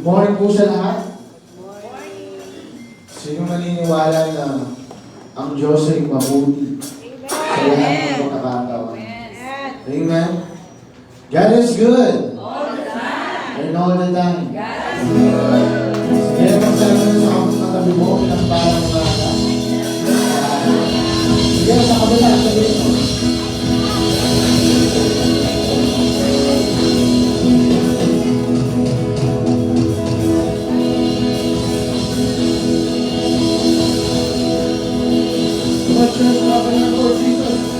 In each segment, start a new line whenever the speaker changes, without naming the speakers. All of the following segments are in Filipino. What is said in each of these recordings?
Morning po sa lahat. Sino naniniwala na ang Diyos ay mabuti sa lahat ng pagkakataon? Amen. God is good. And all the time. Sige, magsabi na sa katabi mo ng parang umaga. Sige, sa kabila, sabihin mo. Church, Papa, and Lord Jesus.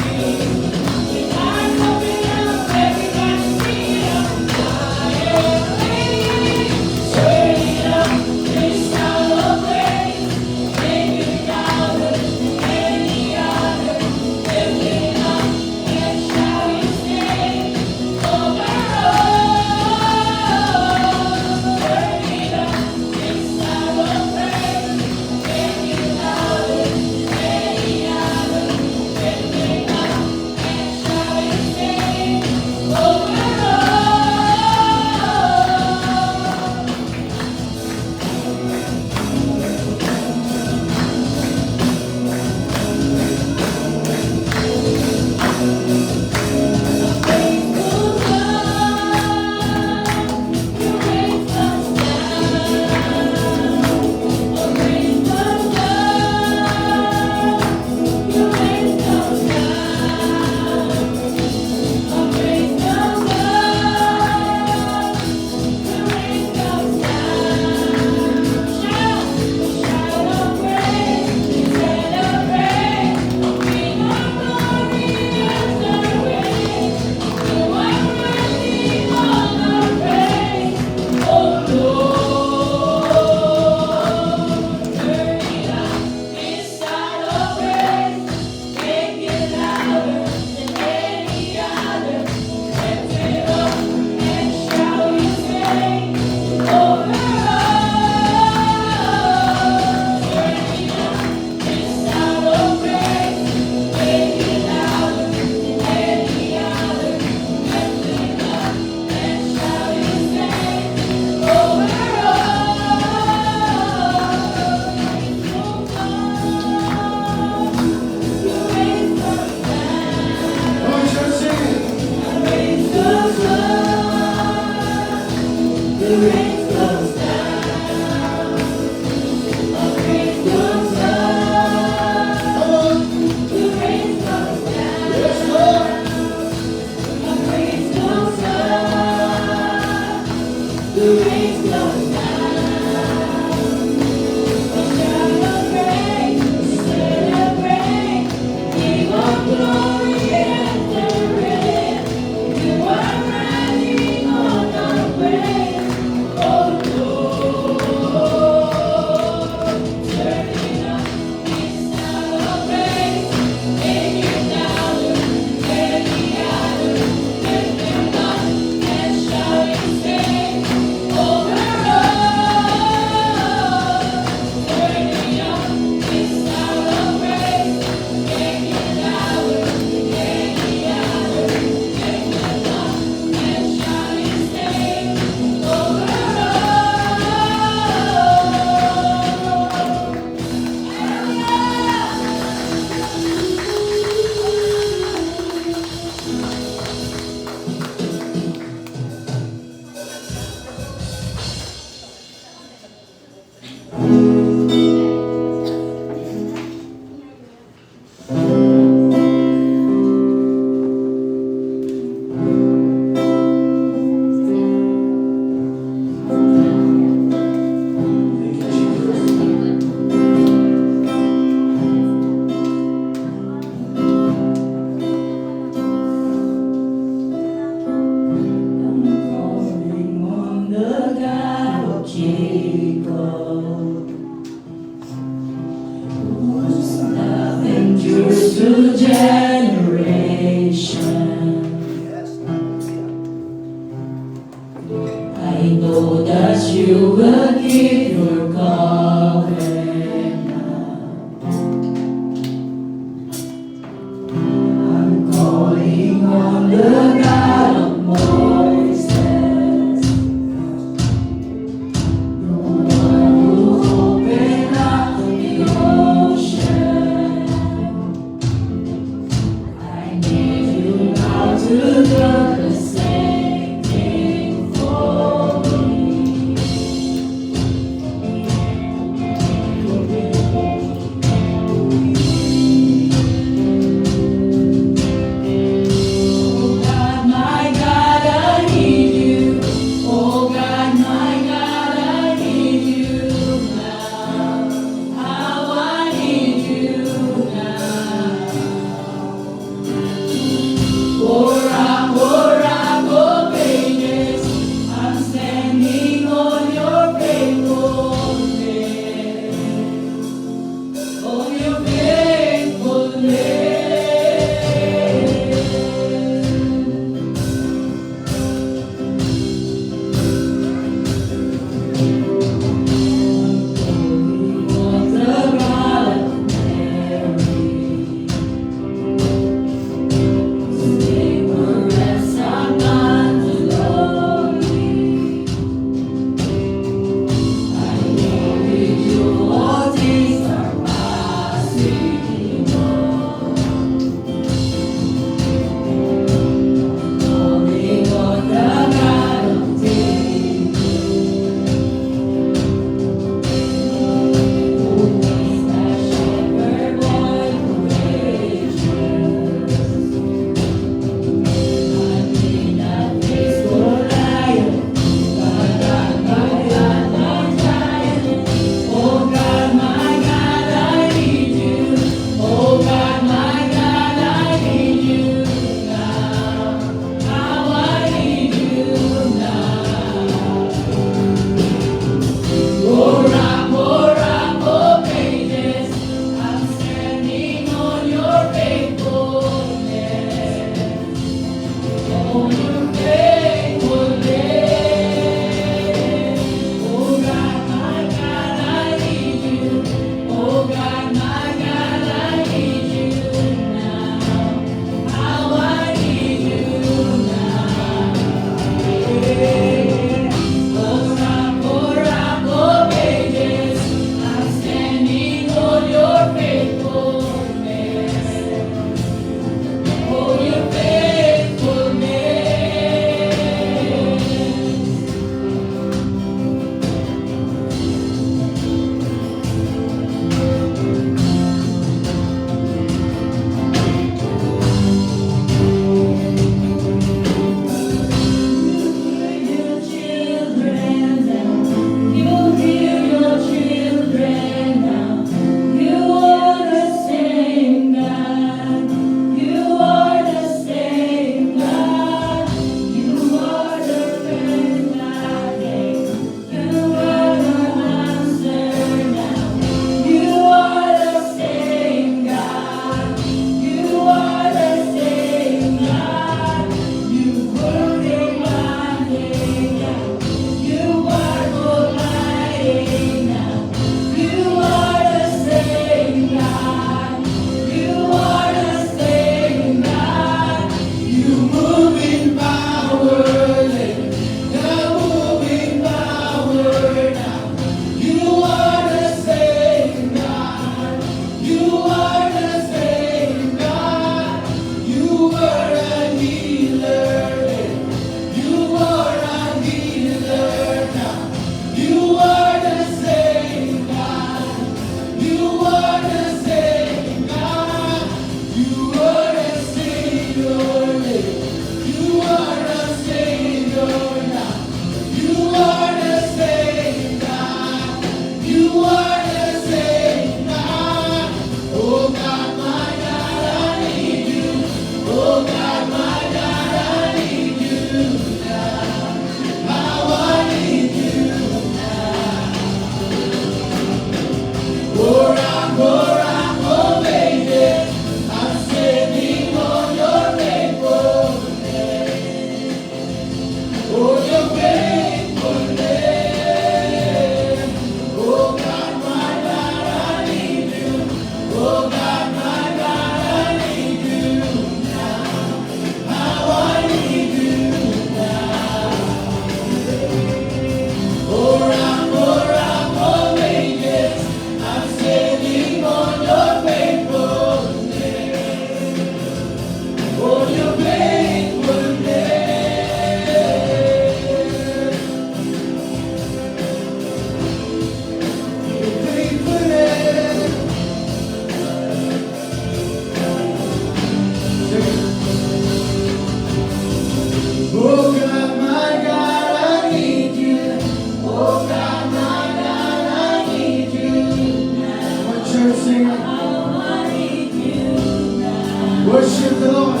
Worship the Lord.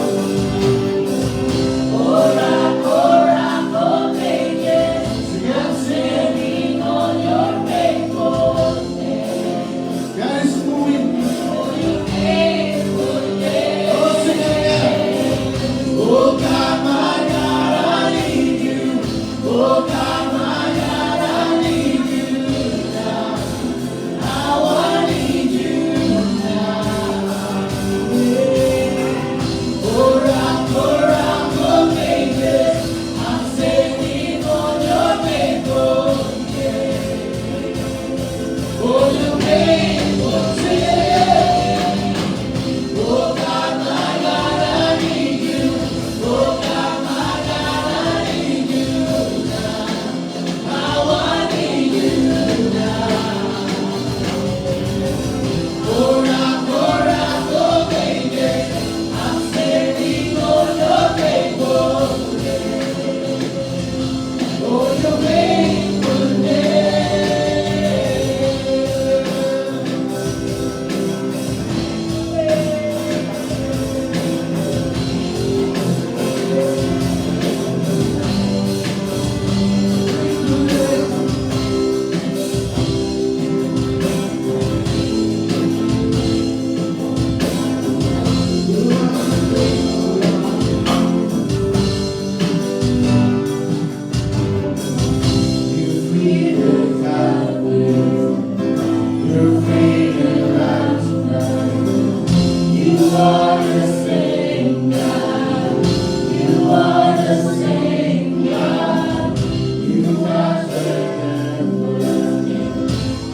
God is moving. Oh, sing it again. Oh God, my God, I need you. Oh God, my God, I need you now. How I need you now. Oh, rock, of ages, I'm standing on your faithfulness. Oh, your faithfulness. Oh God, my God, I need you. Oh God, my God, I need you now. How I need you now. Oh rock of ages, I'm standing on your faithfulness. Oh, your faithfulness. You free the captive, you're free the righteous. You are the same God. You are the same God. You are the everlasting.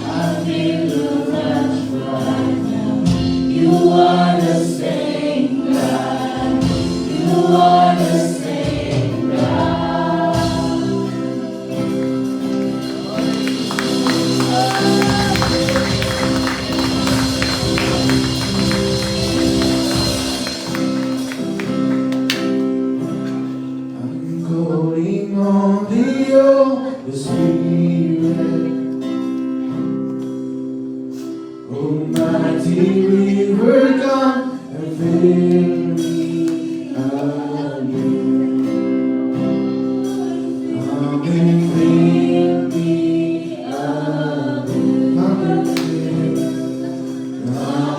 I feel the rush right now. You are the same God. You are the same God. I'm going on the Spirit. Almighty river, come and fill me again. Come and fill me again. Come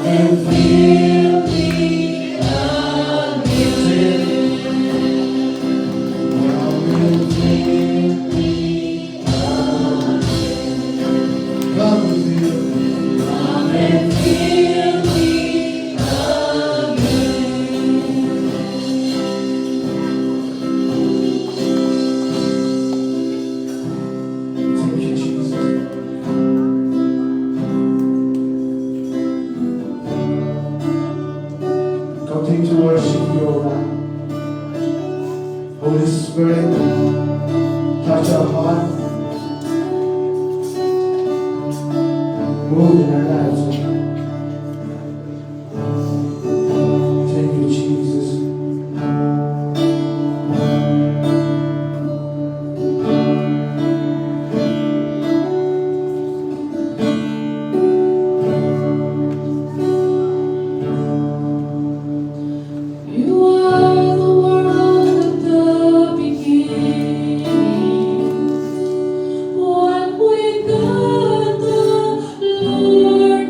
and fill me again. Come and fill me again. Come and fill me. Come and fill me again. Thank you, Jesus. Continue to worship your God. Holy Spirit, touch our heart. Move in our lives. Thank you, Jesus.
You are the world at the beginning. One with God, the Lord.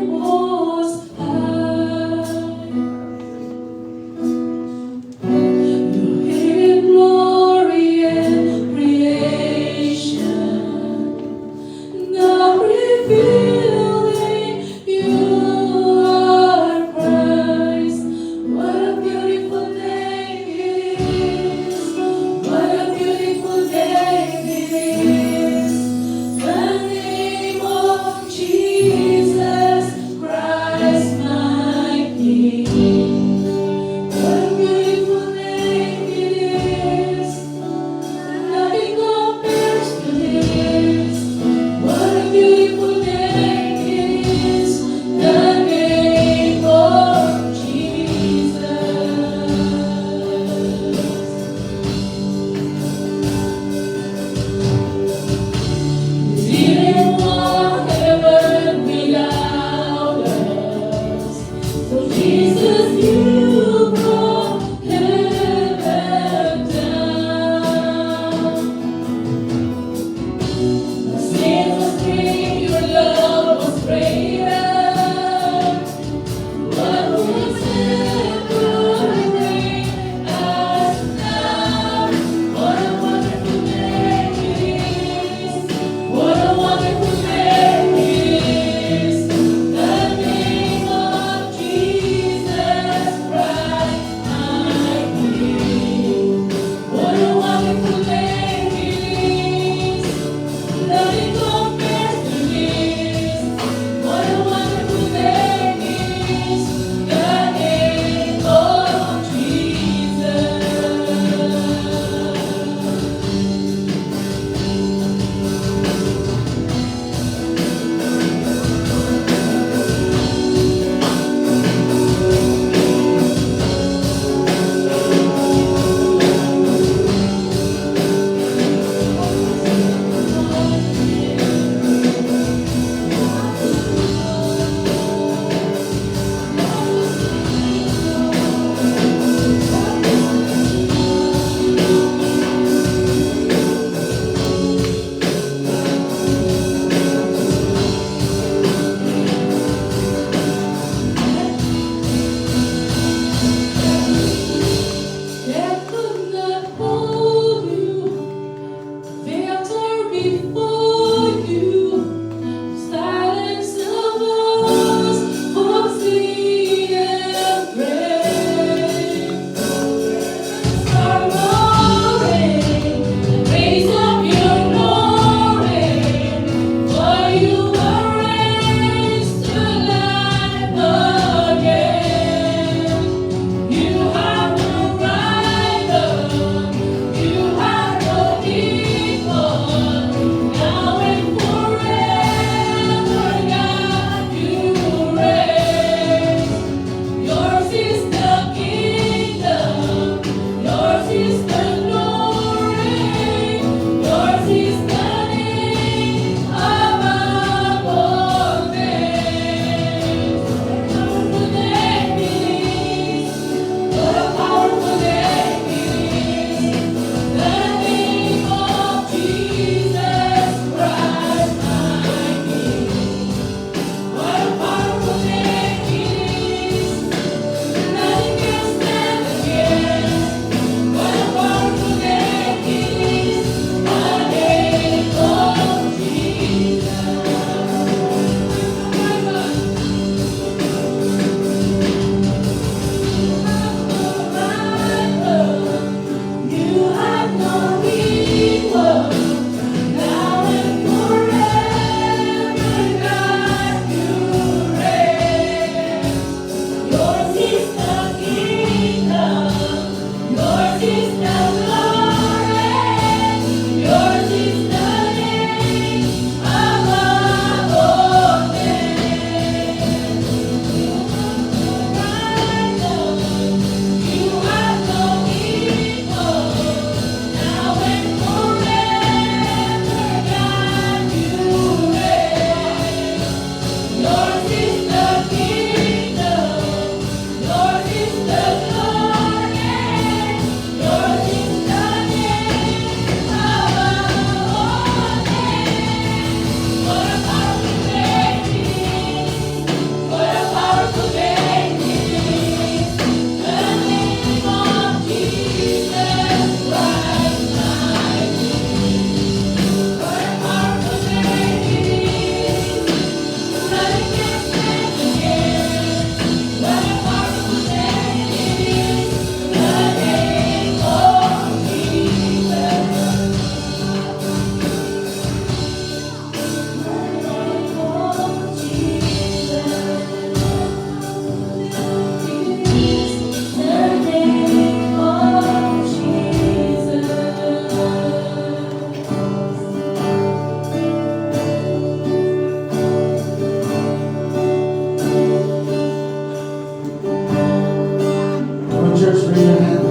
church, raise your hands.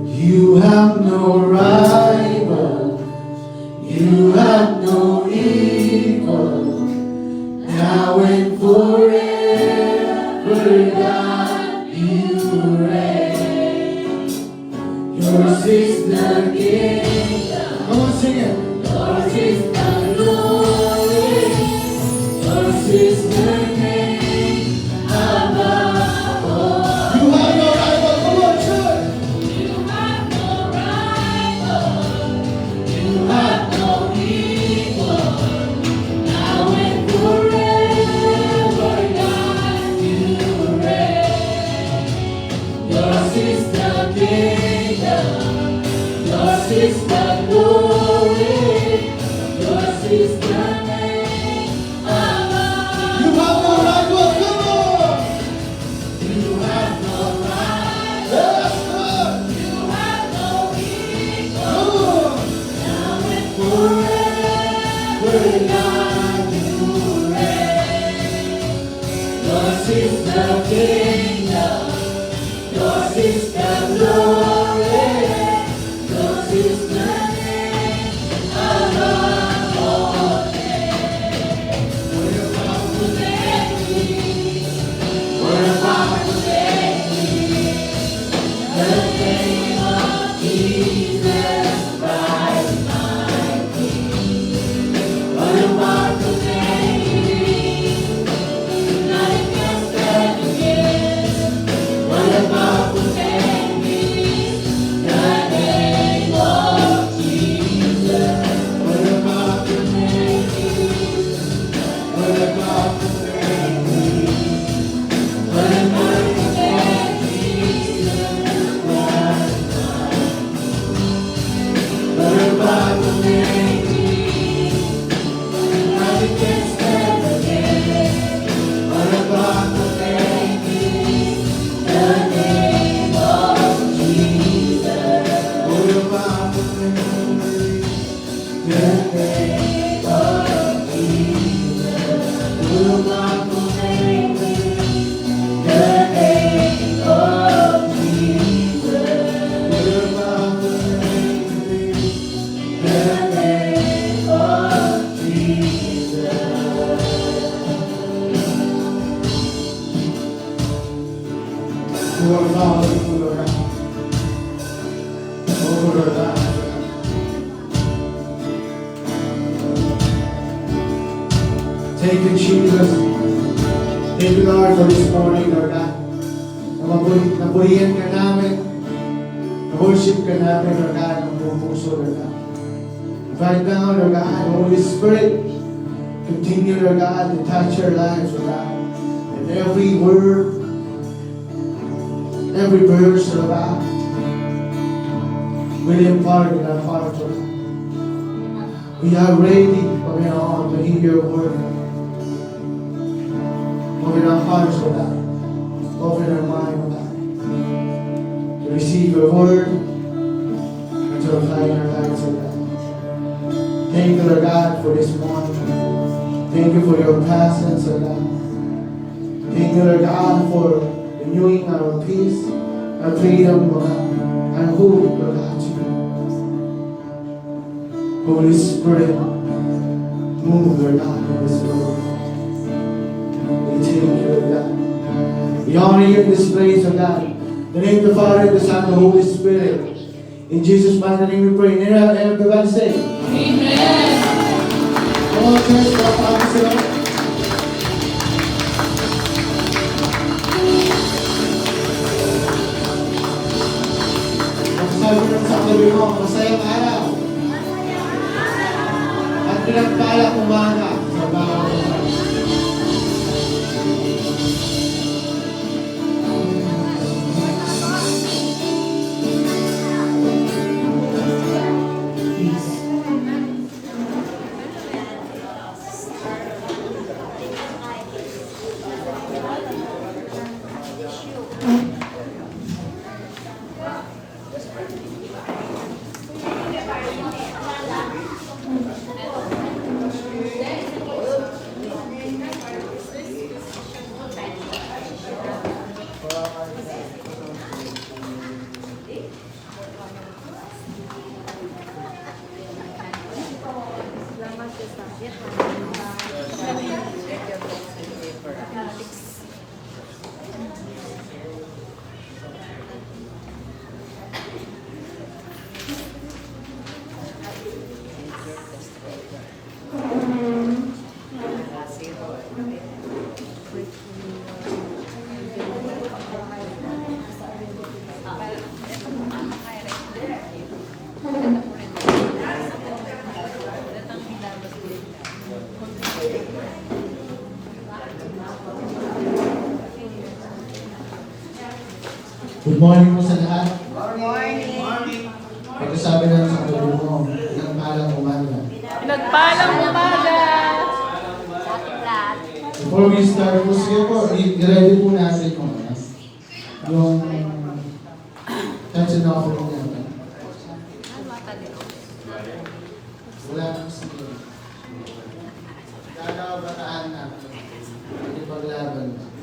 You have no rival, you have no equal, now and forever, God, you reign. Yours is the kingdom. Come on, sing it. Yours is the glory, yours is the name above all. You have no rival, come on, church. You have no rival, you have no equal, now and forever, God, you reign. Yours is the kingdom, yours is the glory, yours is the name above. You have no rival, come on. You have no rival. Yes, Lord. You have no equal. Come on. Now and forever, God, you reign. Yours is the kingdom, yours is the glory, yours is the name above all names. What about the name? What about the name? The name of Jesus Christ, my King. What about the name? Nothing can stand against. What about the name? The name of Jesus. What about the name? What about the name? What about the name? Jesus Christ. What about the name? Nothing can stand against. What about the name? The name of Jesus. What about the name? The name of Jesus. What about the name? The name of Jesus. What about the name? The name of Jesus. You are God, you are God. Oh, Lord God. Thank you, Jesus. Thank you, Lord, for this morning, Lord God. Nabuhiyan ka namin. Na-worship ka namin, Lord God, ng buong puso, Lord God. Right now, Lord God, Holy Spirit, continue, Lord God, to touch our lives, Lord God. And every word, every verse, Lord God, will impart in our hearts, Lord God. We are ready, Panginoon, to hear your word. Open our hearts, Lord God. Open our mind, Lord God. To receive your word and to apply in our lives, Lord God. Thank you, Lord God, for this morning. Thank you for your presence, Lord God. Thank you, Lord God, for renewing our peace, our freedom, Lord God, and hope, Lord God, to you. Holy Spirit, move, Lord God, in this world. We thank you, Lord God. We honor you in this place, Lord God. In the name of the Father, the Son, and the Holy Spirit. In Jesus' mighty name we pray. And everybody say,
Amen.
come on, church, clap sila. Sabi ng sa tabi mo, masayang araw. At pinagpala umaga sa bawat araw. Good morning po sa lahat. Good morning. Pagkasabi na sa tuloy mo, pinagpalang umaga.
Pinagpalang umaga!
Before we start po, sige po, i-ready po natin yung touch and offering natin. Wala nang sige. Gagawataan natin. Hindi paglaban.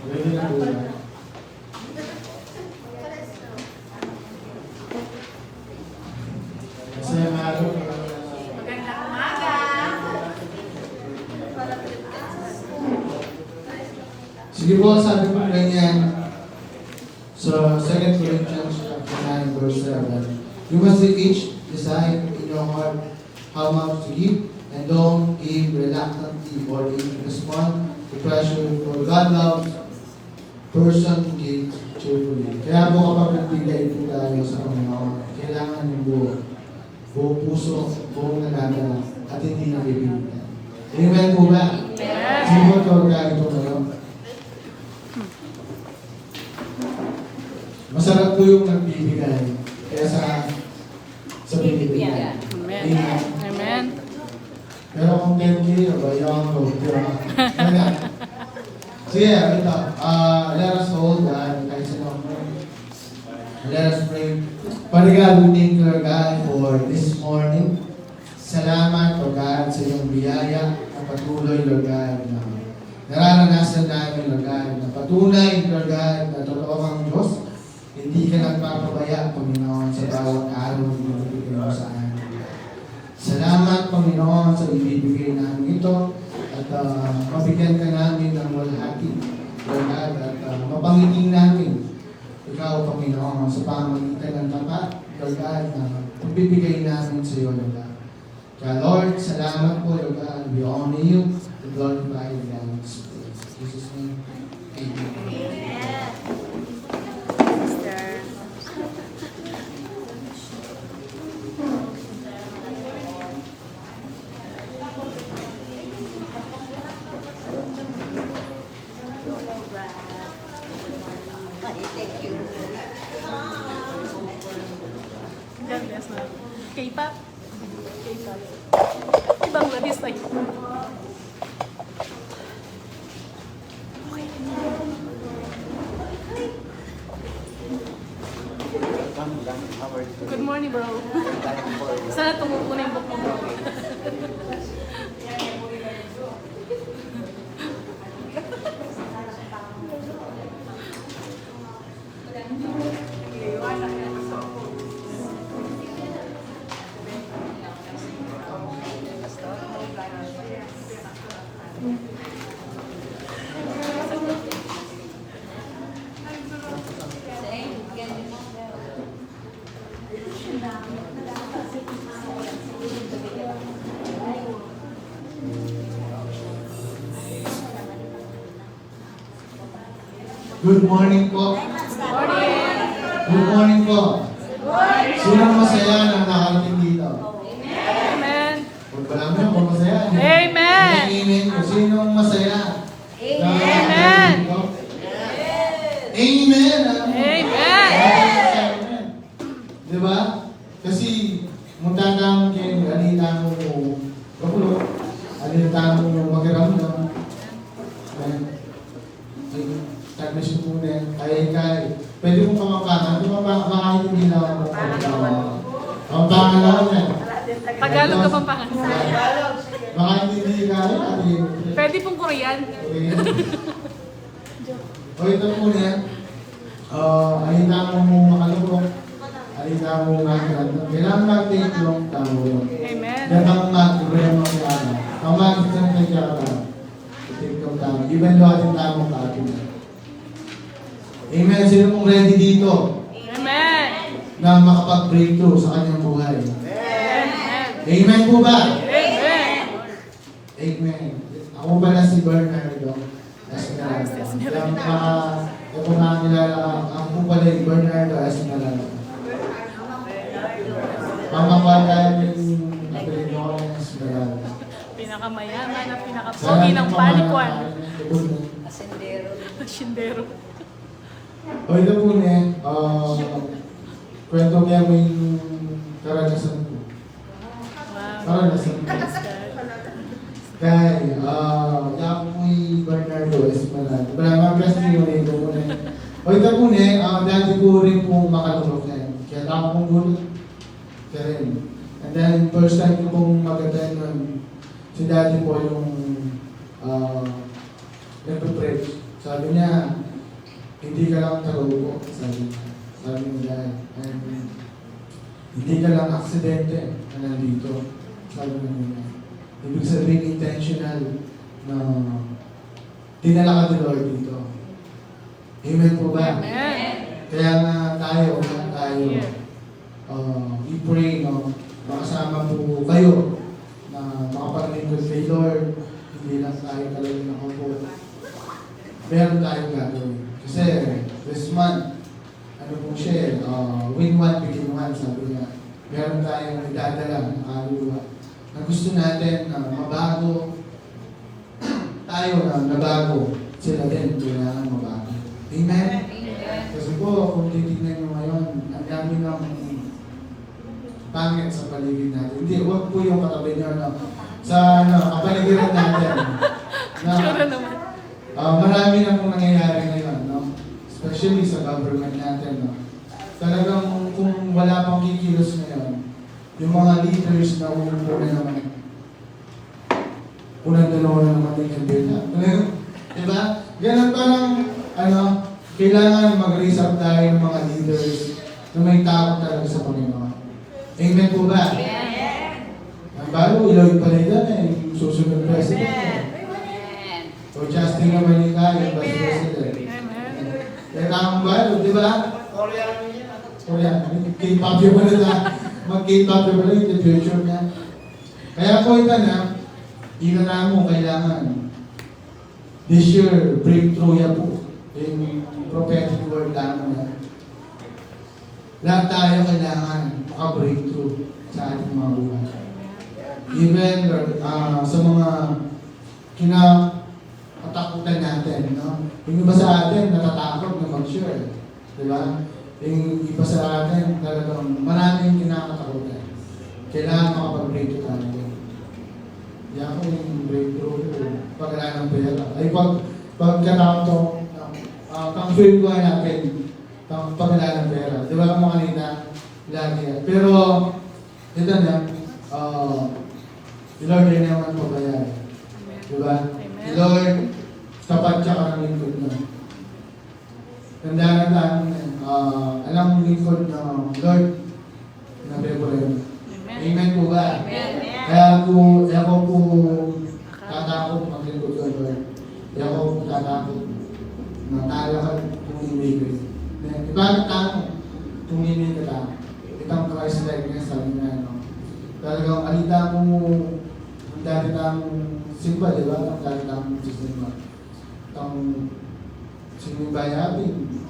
Ready na po ba? Masayang araw.
Magandang umaga!
Sige po, sabi po ganyan sa 2 Corinthians chapter 9 verse 7. You must each decide in your heart how much to give, and don't give reluctantly or in response to pressure, for God loves person who gives cheerfully. Kaya po kapag nagbigay po tayo sa Panginoon, kailangan yung buong puso, buong nagagana, at hindi nabibigyan. Amen po ba? Sino po ito ito ngayon? Masarap po yung nagbibigay kaya sa binibigyan.
Amen. Amen.
Pero kung 10K, bayaw ko. Sige, ito. Let us hold God. Kahit sa let us pray. Father God, we thank you, Lord God, for this morning. Salamat, Lord God, sa iyong biyaya na patuloy, Lord God, na nararanasan namin, Lord God, na patunay, Lord God, na totoo kang Diyos. Hindi ka nagpapabaya, Panginoon, sa bawat araw na binibigay mo sa amin. Salamat, Panginoon, sa ibibigay namin ito at mabigyan ka namin ng walhati, Lord God, at mapangiting namin ikaw, Panginoon, sa pamamagitan ng tapat, Lord God, na pagbibigay namin sa iyo, Lord God. Kaya, Lord, salamat po, Lord God. We honor you and glorify you, God. In Jesus' name, amen.
K-pop? K-pop. Ibang ladis like. Good morning, bro. Sana tumuko na yung book mo, bro.
Good morning po. Good morning po. Sinong masaya na nakarating dito?
Amen.
Huwag pa lang na kung masaya.
Amen.
Amen. Sinong masaya?
Amen.
Amen.
Amen.
Diba? Kasi, muntatang kayo, alita mo kapulo, alita mo magiramdam. Taglis mo muna yan. Kaya, pwede mong pamapangan. Di ba kahit hindi na ako pamapangan? Pamapangan lang yan.
Tagalog ka pang pangan.
Baka hindi kaya,
Pwede pong Korean.
O ito po niya. Alita mo makalubok. Alita mo magiramdam. Kailangan mag-take yung tamo yun.
Amen.
Yan ang mag-ibrahim mo siya. Ang mag-isang na siya ka. Take yung tamo. Even though ating tamong kapit. Amen. Sino pong ready dito
Amen.
na makapag-breakthrough sa kanyang buhay?
Amen.
Amen po ba?
Amen.
Amen. Ako pala si Bernardo Esmeralda. Yung kung nakakilala ka, ako pala yung Bernardo Esmeralda. Pangkakuha tayo yung apelido ko ng Esmeralda.
Pinakamayaman at pinakapogi ng Palikwan.
Asendero.
Shindero.
O ito po kwento niya mo yung karanasan ko.
Wow.
Karanasan ko.
Praise God.
Kaya, ako po yung Bernardo Esmeralda. Maraming testimony ito po O ito po dati ko rin po makalulok yan. Kaya ako pong gulo. Kaya rin. And then, first time ko pong mag-attend nun, si daddy po yung nagpo-preach. Sabi niya, hindi ka lang talubo. Sabi niya. Sabi niya, and hindi ka lang aksidente na nandito. Sabi niya. Ibig sabihin intentional na dinala ka ni Lord dito. Amen po ba?
Amen.
Kaya nga tayo, we pray, makasama po kayo na makapaglingkod kay Lord. Hindi lang tayo talaga nakaupo. Meron tayong gagawin. Kasi this month, po siya, win one, begin one, sabi niya. Meron tayong idadala na kaluluwa na gusto natin na mabago tayo na nabago. Sila din, kailangan mabago. Amen? Kasi po, kung titignan nyo ngayon, ang dami ng pangit sa paligid natin. Hindi, huwag po yung katabi nyo sa kapaligiran natin.
Sure naman.
Marami na pong nangyayari ngayon, especially sa government natin. Talagang kung wala pang kikilos ngayon, yung mga leaders na umupo na naman, unang-dalawa na naman yung kandila. Diba? Ganun parang, kailangan mag-raise up tayo ng mga leaders na may takot talaga sa Panginoon. Amen po ba? Ang bago, Lloyd Palida yung susunod president. O Justin naman yung kaya, vice president. Kaya tamang bago, di ba? Korean. K-pop yung mag-K-pop yung pala yung future niya. Kaya po ito na mo kailangan this year, breakthrough yan po. Yung prophetic word lang mo yan. Lahat tayo kailangan maka-breakthrough sa ating mga buhay. Even sa mga kinakatakutan natin, yung iba sa atin natatakot na mag-share. Diba? Yung iba sa atin talagang maraming kinakatakutan. Kailangan makapag-breakthrough tayo. Yan ko yung breakthrough pag wala ng pera. Ay pagkataon kang feel ko natin pag wala ng pera. Di ba kung kanina lagi yan. Pero ito si Lord rin naman pabayaan. Di ba? Si Lord, tapat siya ka ng lingkod na. Tandaan natin, alam mo lingkod na Lord, na Bebore. Amen po ba? Kaya ako po tatakot maglingkod ko Lord. Kaya ako po tatakot na talakad kung imigay. Bakit tamo? Kung imigay ka tamo. Itang Christ-like niya sabi niya, talagang alita mo ang dati tamong simba, di ba? Ang dati tamong simba. Itang sinimbayabing,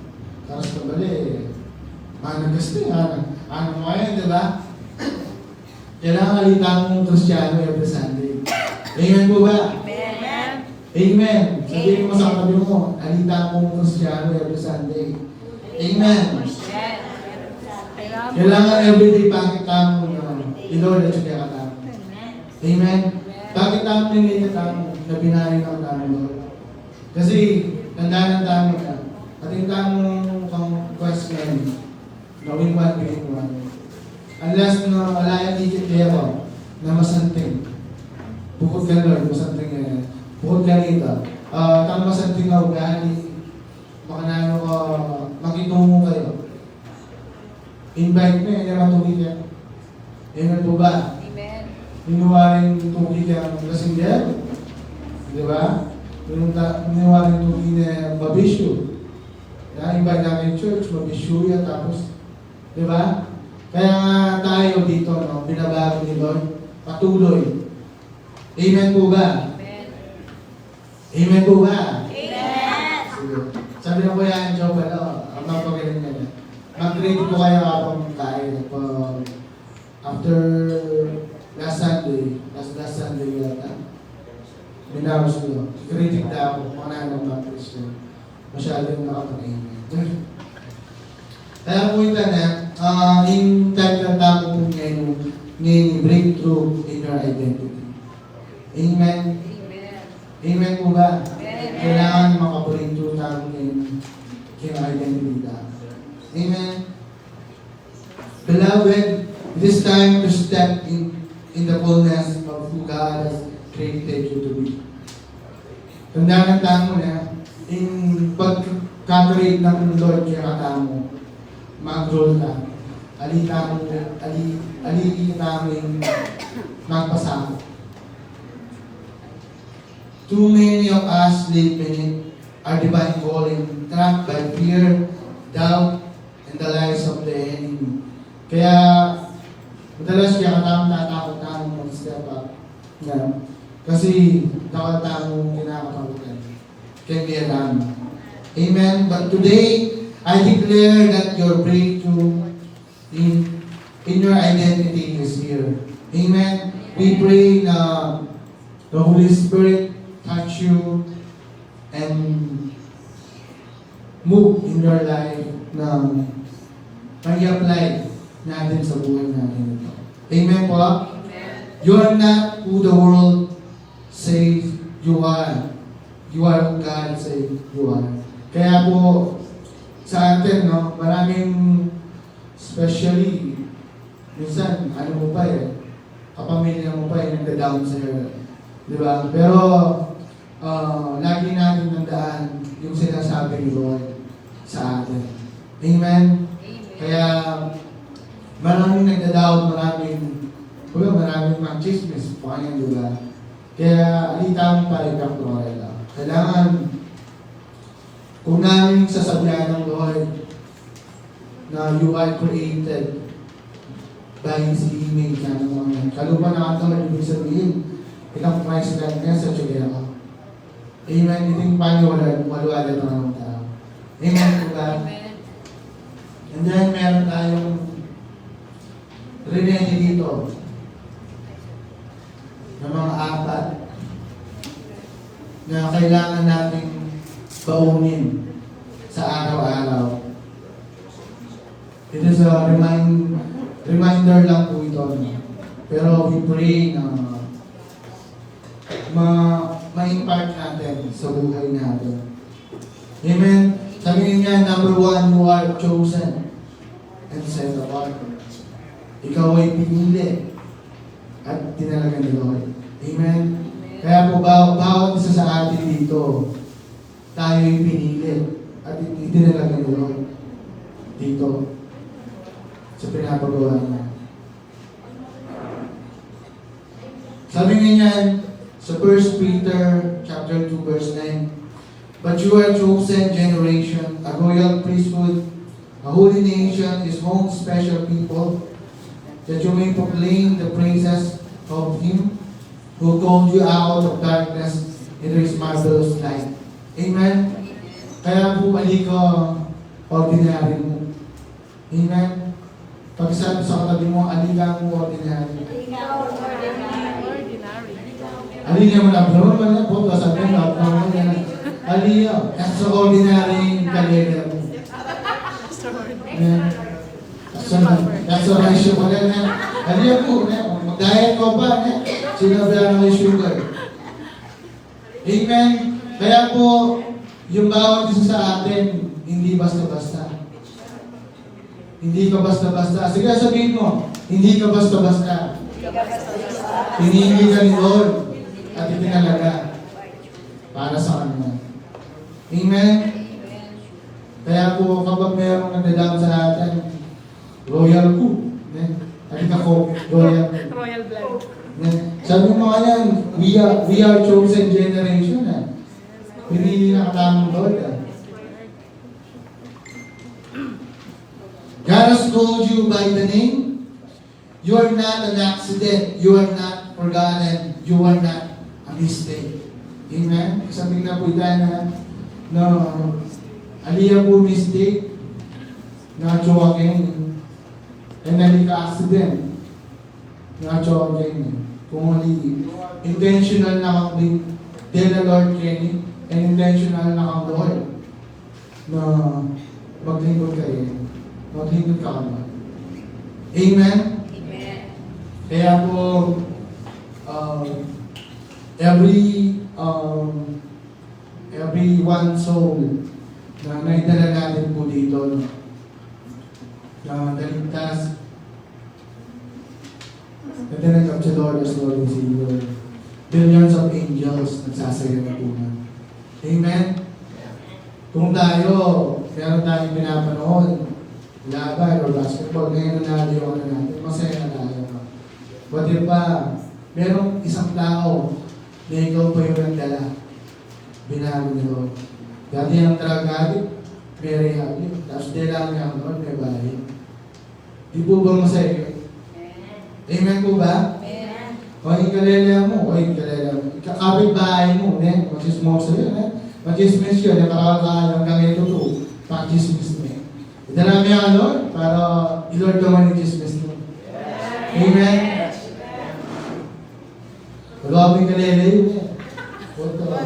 karas ka bali, managasti, ano mo ngayon, di ba? Kailangan alita mong Kristiyano every Sunday. Amen po ba?
Amen.
Amen. Sabihin mo sa katabi mo, alita mong Kristiyano every Sunday. Amen. Kailangan everyday bakit tamo Lord at siya katamo. Amen. Bakit tamo nila tamo na binayo ng tamo Lord? Kasi tandaan ng tamo na at yung tamong question na win one, begin one. Unless na alaya dikit kayo na masanting. Bukod ka Lord, masanting yan. Bukod ka rito. Kang masanting na ugali, makanano ka, makitungo kayo. Invite mo yun, naman tugig yan. Amen po ba?
Amen.
Inuwaring tugig ang lasingger. Di ba? Inuwaring tugig na mabisyo. Invite namin church, mabisyo yan, tapos, di ba? Kaya tayo dito, binabago ni Lord, patuloy. Amen po ba?
Amen.
Amen po ba?
Amen.
Sige. Sabi ng Kuya Anjo pala, ang mapagaling nila. Mag-ready po kayo habang kain. After last Sunday yata, minawas ko. Critic na ako, kung ano ng mga Christian. Masyadong nakapag-amen. Kaya po ito na, in title na po ngayon, breakthrough in your identity. Amen? Amen po ba? Kailangan makabreakthrough tayo ngayon yung identity natin. Amen? Beloved, it is time to step in the fullness of who God has created you to be. Tandaan mo na, in pag-create ng Lord yung katamo, mag-roll ka. Alita namin magpasama. Too many of us live beneath our divine calling, trapped by fear, doubt, and the lies of the enemy. Kaya, madalas kaya katamang tatakot mag-step up. Na, kasi takot tamang kinakatakutan. Kaya hindi alam. Amen? But today, I declare that your breakthrough in your identity is here. Amen? We pray na the Holy Spirit touch you and move in your life na mag-apply natin sa buhay natin ito. Amen po? Amen. You are not who the world says you are. You are who God says you are. Kaya po, sa atin, no, maraming, especially, minsan, ano mo pa kapamilya mo pa nagda-down sa'yo. Di ba? Pero, lagi natin nandaan yung sinasabi ni Lord sa atin. Amen? Kaya, maraming nagda-down, maraming mag-chismis, pakanya, di ba? Kaya, alita mo pa rin ang Lord. Kailangan, kung namin sasabihan ng Lord na you are created by His image na naman. Kalupa na ito, ibig sabihin, ilang Christ likeness sa Chugera ka. Amen. Ito yung paniwala ito ng tao. Amen po ba? And then, meron tayong remedy dito na mga apat na kailangan nating baunin sa araw-araw. It is a reminder lang po ito. Pero we pray na ma-impact natin sa buhay natin. Amen? Sabi niya, number 1, you are chosen and set apart. Ikaw ay pinili at tinalaga ni Lord. Amen? Kaya po bawat isa sa atin dito, tayo ay pinili at itinalaga ni Lord dito sa pinapagawa niya. Sabi niya sa 1 Peter chapter 2 verse 9, but you are a chosen generation, a royal priesthood, a holy nation, His own special people, that you may proclaim the praises of Him who called you out of darkness into His marvelous light. Amen? Kaya po mali ko ordinary mo. Amen? Pag sabi sa katabi mo, alika mo ordinary. Alika mo na, bro, wala po, sabi mo, alika, sa ordinary kalenda mo. Amen? That's a ratio ko lang. Alika po, mag-diet ko pa, sinabihan ng sugar. Amen? Kaya po, yung bawat isa sa atin, hindi basta-basta. Hindi ka basta-basta. Sige, sabihin mo, hindi ka basta-basta. Pinili ka ni Lord at itinalaga para sa Kanya. Amen? Kaya po, kapag mayroong nagdadaan sa atin, royal ko. Halika ko, royal.
Royal blood.
Sabi mo nga yan, we are chosen generation. Pinili na katamang Lord. God has called you by the name. You are not an accident. You are not forgotten. You are not a mistake. Amen? Sabi na po na aliya po mistake na jogging and nalika accident na jogging. Kung ali intentional na kakling dela Lord Kenny and intentional na kang Lord na maglingkod kayo. Maglingkod ka naman. Amen?
Amen.
Kaya po, every one soul na naidala natin po dito, no, na naligtas, natanggap sa Lord as Lord and Savior. Billions of angels nagsasaya na po na. Amen? Kung tayo, meron tayong pinapanood, laban or basketball, ngayon na naliwan na natin, masaya na tayo. What if pa, merong isang tao na ikaw pa yung nagdala, binago ni Lord. Dati ang drug addict, may rehab yun. Tapos dala niya ang Lord, may bahay. Di po ba masaya yun? Amen po ba?
Amen.
O yung kalala mo, kakapit bahay mo, machismoso yun, machismis yun, nakakakalang hanggang ito to, pang-chismis mo. Idala mo yan, Lord, para i-Lord naman yung chismis mo. Amen? Wala kaming kalala yun, Huwag ka ba?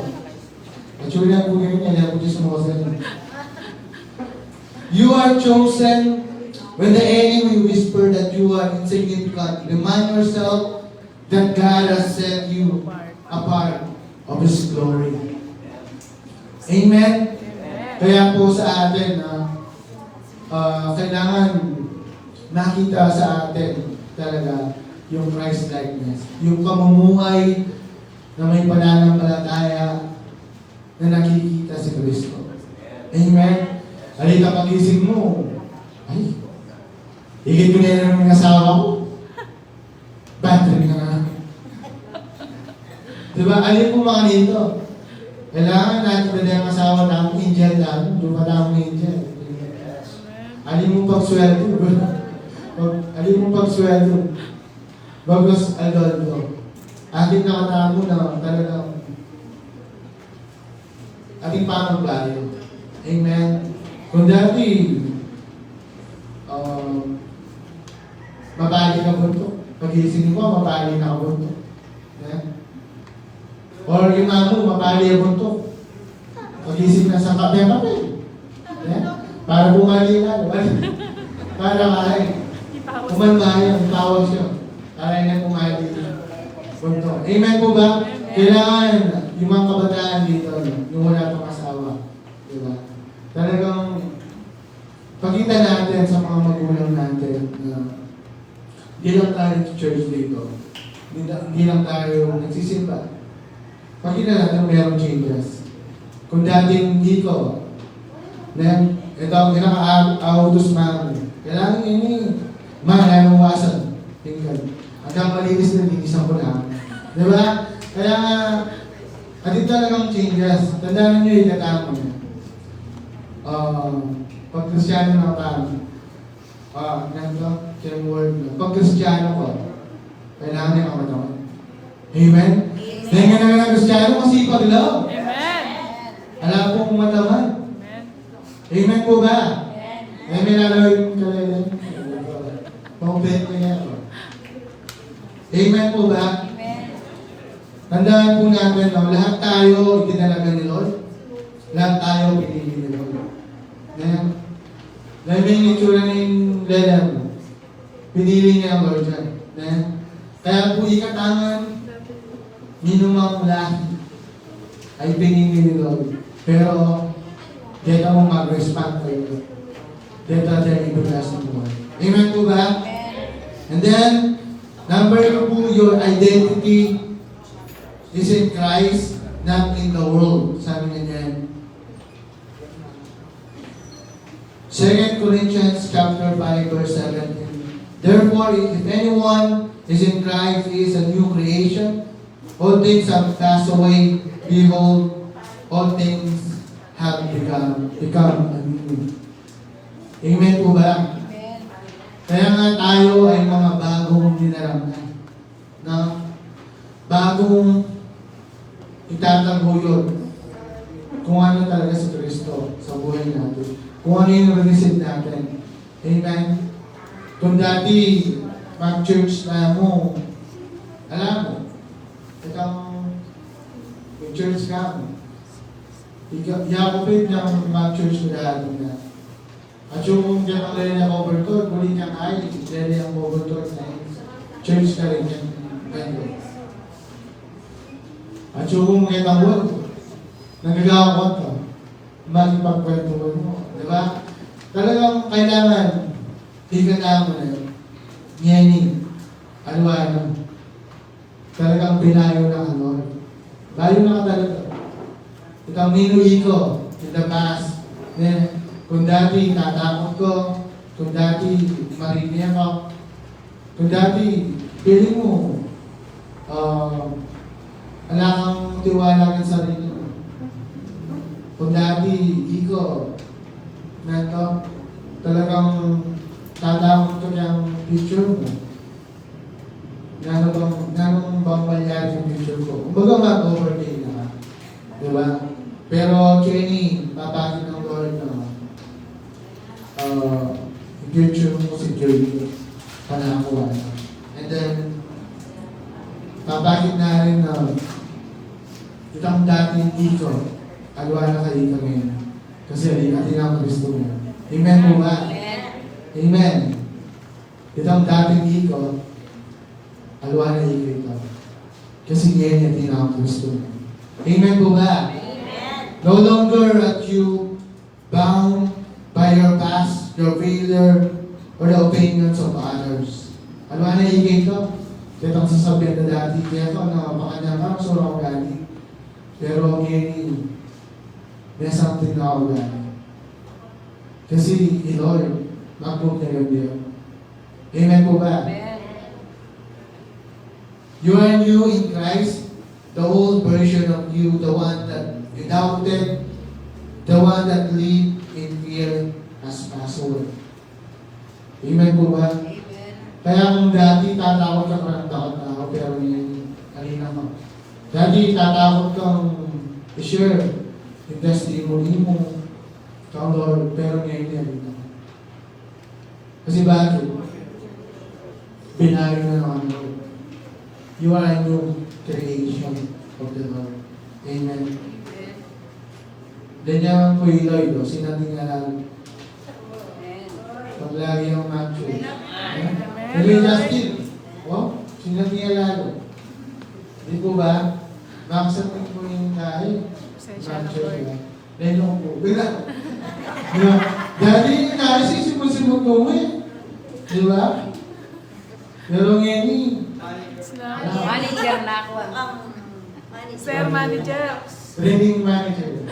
Actually na po ganyan, yan po chismoso yun. You are chosen when the enemy whisper that you are insignificant. Remind yourself that God has set you apart of His glory. Amen? Kaya po sa atin, kailangan nakita sa atin talaga yung Christ-likeness. Yung pamumuhay na may pananampalataya na nakikita si Kristo. Amen? Halika pagising mo, ay, higit ko na yung asawa ko. Bad trip na nga. Diba? Alin po mga nito? Kailangan natin na yung asawa namin, angel namin, doon pa namin angel. Alin mo pagsweldo. Alin mo pagsweldo. Bagos Aldo. Ating nakatago na talagang ating pangaglayo. Amen. Kung dati, mabali ka bunto. Pag-iising mo, mabali na ka bunto. Yeah? Or yung amo, mabali ka bunto. Pag-iising na sa kape-kape. Yeah? Para bumali na. Para kain. Kumalmaya, ang tawag siya. Para na bumali na. Bunto. Amen po ba? Kailangan yung mga kabataan dito, yung wala pang asawa. Diba? Talagang pakita natin sa mga magulang natin na hindi lang tayo sa church dito. Hindi lang tayo nagsisimba. Pakita natin mayroong changes. Kung dating hindi ko, ito ang pinaka-autos mami. Kailangan ini, mananawasan. Tingnan. Hanggang malinis na linisan ko na. Diba? Kaya atin talagang changes. Tandaan nyo yung natamo niya. Pag Kristiyano na tayo, pag Kristiyano ko, kailangan niya kamataman. Amen? Dahil nga naman ang Kristiyano, masipag lang.
Amen.
Alam po kung mataman.
Amen.
Amen po ba? Amen, alawin ka lang. Pag-bet ko niya ako. Amen po ba? Tandaan po natin, lahat tayo itinalaga ni Lord. Lahat tayo pinili ni Lord. Amen? Dahil may itsura ng lelang, pinili niya ang Lord dyan. Amen? Kaya po ikatangan, minumang lahi ay pinili ni Lord. Pero, dito mo mag-respond kayo. Dito tayo ibulas ng buhay. Amen po ba? And then, number 2, your identity is in Christ, not in the world. Sabi niya yan. 2 Corinthians chapter 5, verse 17. Therefore, if anyone is in Christ, he is a new creation. All things have passed away. Behold, all things have become anew. Amen po ba? Kaya nga tayo ay mga bagong dinaramnan. Na bagong itataguyod kung ano talaga si Kristo sa buhay natin. Kung ano yung receive natin. Amen? Kung dati, mag-church na mo, alam mo, itang may church ka mo. Yakupin niyang mag-church na dati na. At yung kaya kang rin ang overtone, muli niyang ay, dali ang overtone na church ka rin yung ganda. At yung mga tawag, nagagawak ka, magpagkwento mo. Diba? Talagang kailangan, tigandaan mo na yun. Ngeni, alwano. Talagang binayo ng ano. Layo na ka talaga. Itang minuhi ko, in the past. Kung dati tatakot ko, kung dati marinig ako, kung dati feeling mo, wala kang tiwala ng sarili mo. Kung dati iko, nato, talagang tatakot ko yung future mo. Ganong bang mangyari yung future ko? Kumbaga mag-overtake na ka. Diba? Pero Kenny, papakit ng Lord na future mo si Joy panakuha. And then, papakit na rin na itang dating iko, alwa na kayo ka ngayon. Kasi atin ang Kristo mo. Amen mo ba? Amen. Itang dating iko, alwa na iko ito. Kasi ngayon atin ang Kristo mo. Amen po ba? Amen. No longer are you bound by your past, your failure, or the opinions of others. Alwa na iko ito. Kitang sasabihin na dati, kaya ko, napakanya ka, sura ko galing. Pero ngayon, may something na ako galing. Kasi, Lord, mag-book na yun diyo. Amen po ba?
Amen.
You are new in Christ, the old version of you, the one that you doubted, the one that lived in fear has passed away. Amen po ba?
Amen.
Kaya kung dati tatakot ka ng takot na ako, pero yung halina mo. Dati tatakot kang i-share yung testimony mo kang Lord, pero ngayon yan dito. Kasi bakit? Binayo na naman Lord. You are a new creation of the Lord. Amen. Ganyan po yung Lord, sinating nga lang. Pag lagi yung match. Hindi Justin. Oh, sinating nga lalo. Di po ba? Makasapin po yung tayo.
Pasensya na, Lord.
Dahil ako po. Bila. Dati yung tayo sisimot-simot mo eh. Di ba? Pero ngayon
Manager na ako.
Sir Manager.
training manager.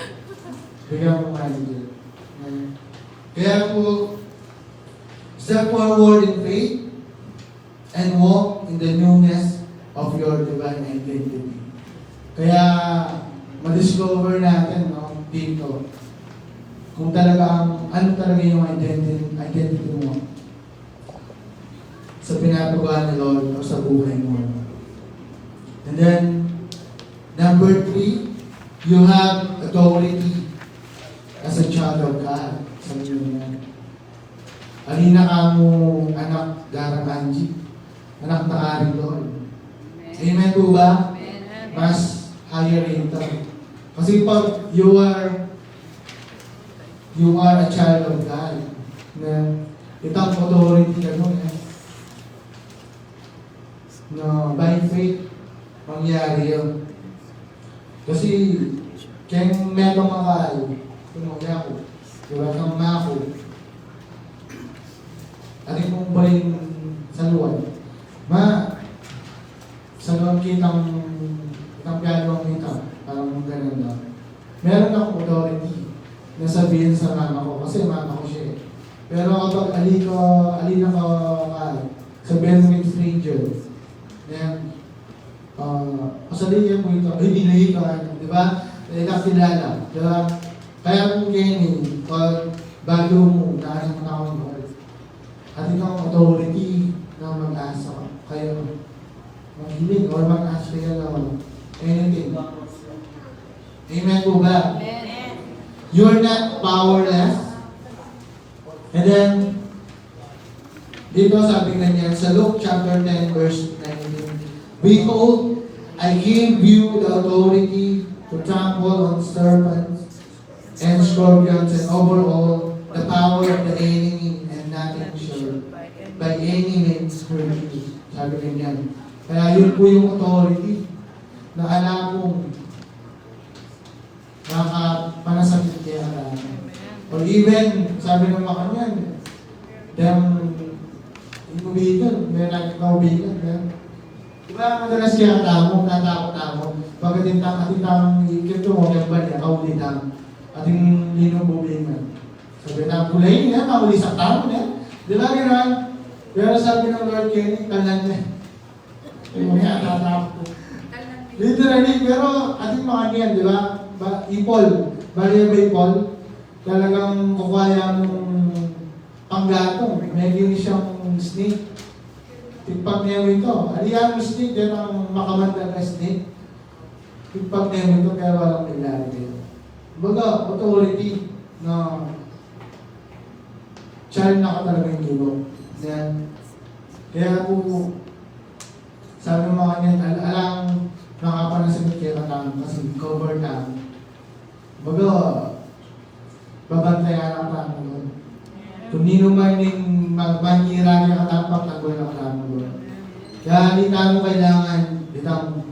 Bigyan mo manager. Kaya po, step forward in faith and walk in the newness of your divine identity. Kaya, ma-discover natin, no, dito, kung talagang, ano talaga yung identity mo sa pinapagawa ni Lord o sa buhay mo. And then, number 3, you have authority as a child of God. Sa inyo yan. Alina ka mo, anak Darang Angie, anak na Ari Lord. Amen po ba? Mas higher rate. Kasi pag you are a child of God, na itang authority ka nun, na by faith, mangyari yun. Kasi, kaya merong makaayo, tumagya ko, diba kang mako, at kung ba rin sa luwan, sa luwan kitang gano'ng kita, parang gano'n daw. Meron akong authority na sabihin sa mama ko, kasi mama ko siya eh. Pero kapag alina ka sabihin mo yung stranger, then, kasalihan mo ito, hindi ka, di ba? Nakilala, di ba? Kaya kung ganyan, pag bago mo, naanin mo na akong Lord. At ikaw authority na mag-asa kayo maghiling or mag-ask kayo na anything. Amen po ba?
Amen.
You're not powerless. And then, dito sabi ganyan, sa Luke chapter 10, verse 19, Behold, I give you the authority to trample on serpents and scorpions and over all the power of the enemy, and nothing shall by any means hurt you. Sabi ganyan. Kaya yun po yung authority na alam kong nakapanasakit kaya natin. Or even, sabi ng mga kanyan, them, inubigan, may nakikaubigan, diba madalas kaya tamo, tatakot-takot, pagdating atitang ikito mo, kaya ba niya, kaulitan, ating linububingan. Sabi na, kulay niya, mauli sa tao niya. Diba gano'n? Pero sabi ng Lord Kenny, kalan niya. Yung mga tatakot. Literally, pero ating mga niyan, di ba? Ipol, baliya ba ipol? Talagang kukwaya mong panggatong. Medyo siyang snake. Tigpag niya ito. Aliyan mo snake, yan ang makamanda na snake. Tigpag niya ito, kaya walang ilalagay. Baga, authority na child na ka talaga yung tulong. Kaya po, sabi mo mga kanyan, alang nakapanasagot kayo katang kasi cover na. Baga, babantayan ang katang doon. Kung nino man yung manira niya katapak, nagawin ang katang doon. Kaya hindi tayo kailangan, ditang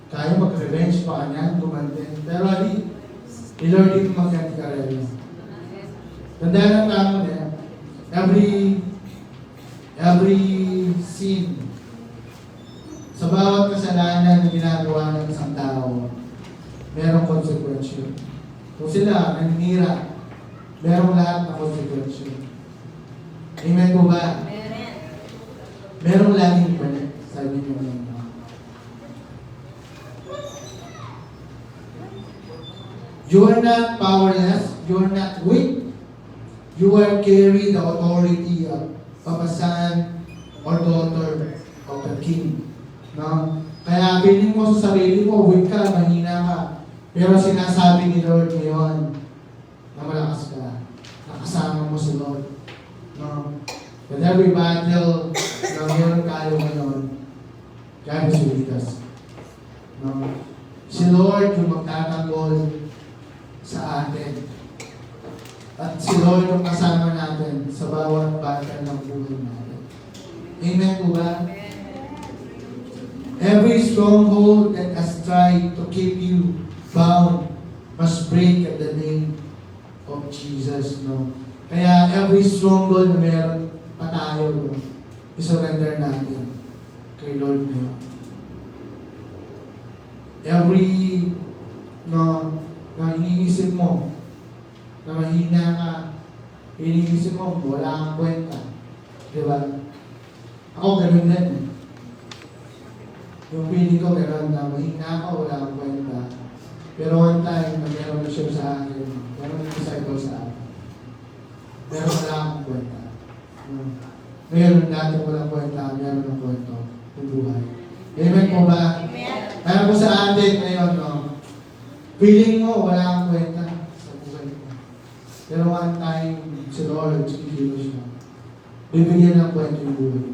kaya mag-revenge pa kanya, gumantin. Pero hindi, Lord din mag-ganti ka rin. Tandaan ang tamo niya, every sin, sa bawat kasalanan na ginagawa ng isang tao, merong konsekwensya. Kung sila naninira, merong lahat na konsekwensya. Amen po ba?
Amen.
Merong laging balik, sabi niyo ngayon. You are not powerless, you are not weak, you are carry the authority of a son or daughter of the King. No? Kaya piling mo sa sarili mo, weak ka, mahina ka. Pero sinasabi ni Lord ngayon na malakas ka. Nakasama mo si Lord. No? But every battle na meron tayo ngayon, God is with us. No? Si Lord yung magtatanggol sa atin. At si Lord yung kasama natin sa bawat battle ng buhay natin. Amen po ba? Every stronghold that has tried to keep you bound must break at the name of Jesus. No? Kaya every stronghold na meron pa tayo, no? I-surrender natin kay Lord ngayon. Every na iniisip mo na mahina ka, iniisip mo wala kang kwenta. Diba? Ako ganun din. Yung feeling ko gano'n na mahina ako, wala akong kwenta. Pero one time, nag-meron na siya sa akin, meron na disciple sa akin. Pero wala akong kwenta. Meron dati walang kwenta, meron ng kwento, yung buhay. Amen po ba?
Amen.
Kaya po sa atin ngayon, no, feeling mo wala akong kwenta sa buhay mo. Pero one time, si Lord, kikilos siya. Bibigyan ng kwento yung buhay.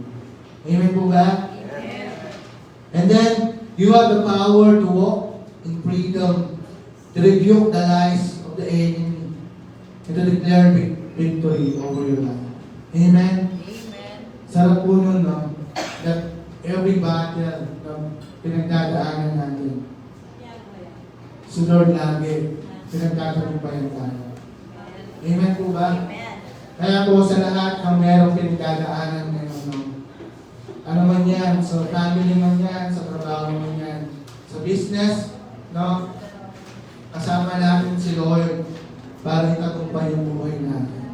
Amen po ba? And then, you have the power to walk in freedom, to rebuke the lies of the enemy, and to declare victory over your life. Amen?
Amen.
Sarap po nun, no? That every battle na pinagdadaanan natin, si Lord lagi, pinagtatagumpayan tayo. Amen po ba?
Amen.
Kaya po sa lahat ng merong pinagdadaanan ngayon, no? Ano man yan, sa family man yan, sa trabaho man yan, sa business, no? Kasama natin si Lord para itagumpay yung buhay natin.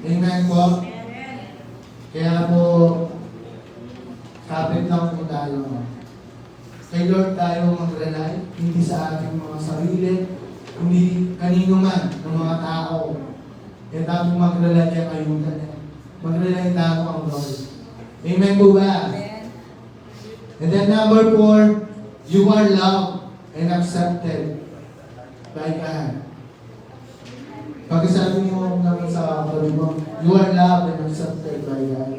Amen po? Kaya po, kapit lang po tayo. No? Kay Lord tayo mag-rely, hindi sa ating mga sarili, hindi kanino man ng mga tao. Kaya tayo mag-rely kaya kayutan niya. Mag-rely tayo ang Lord. Amen po ba?
Amen.
And then number 4, you are loved and accepted by God. Pag sabi mo naman sa kapatid mo, you are loved and accepted by God.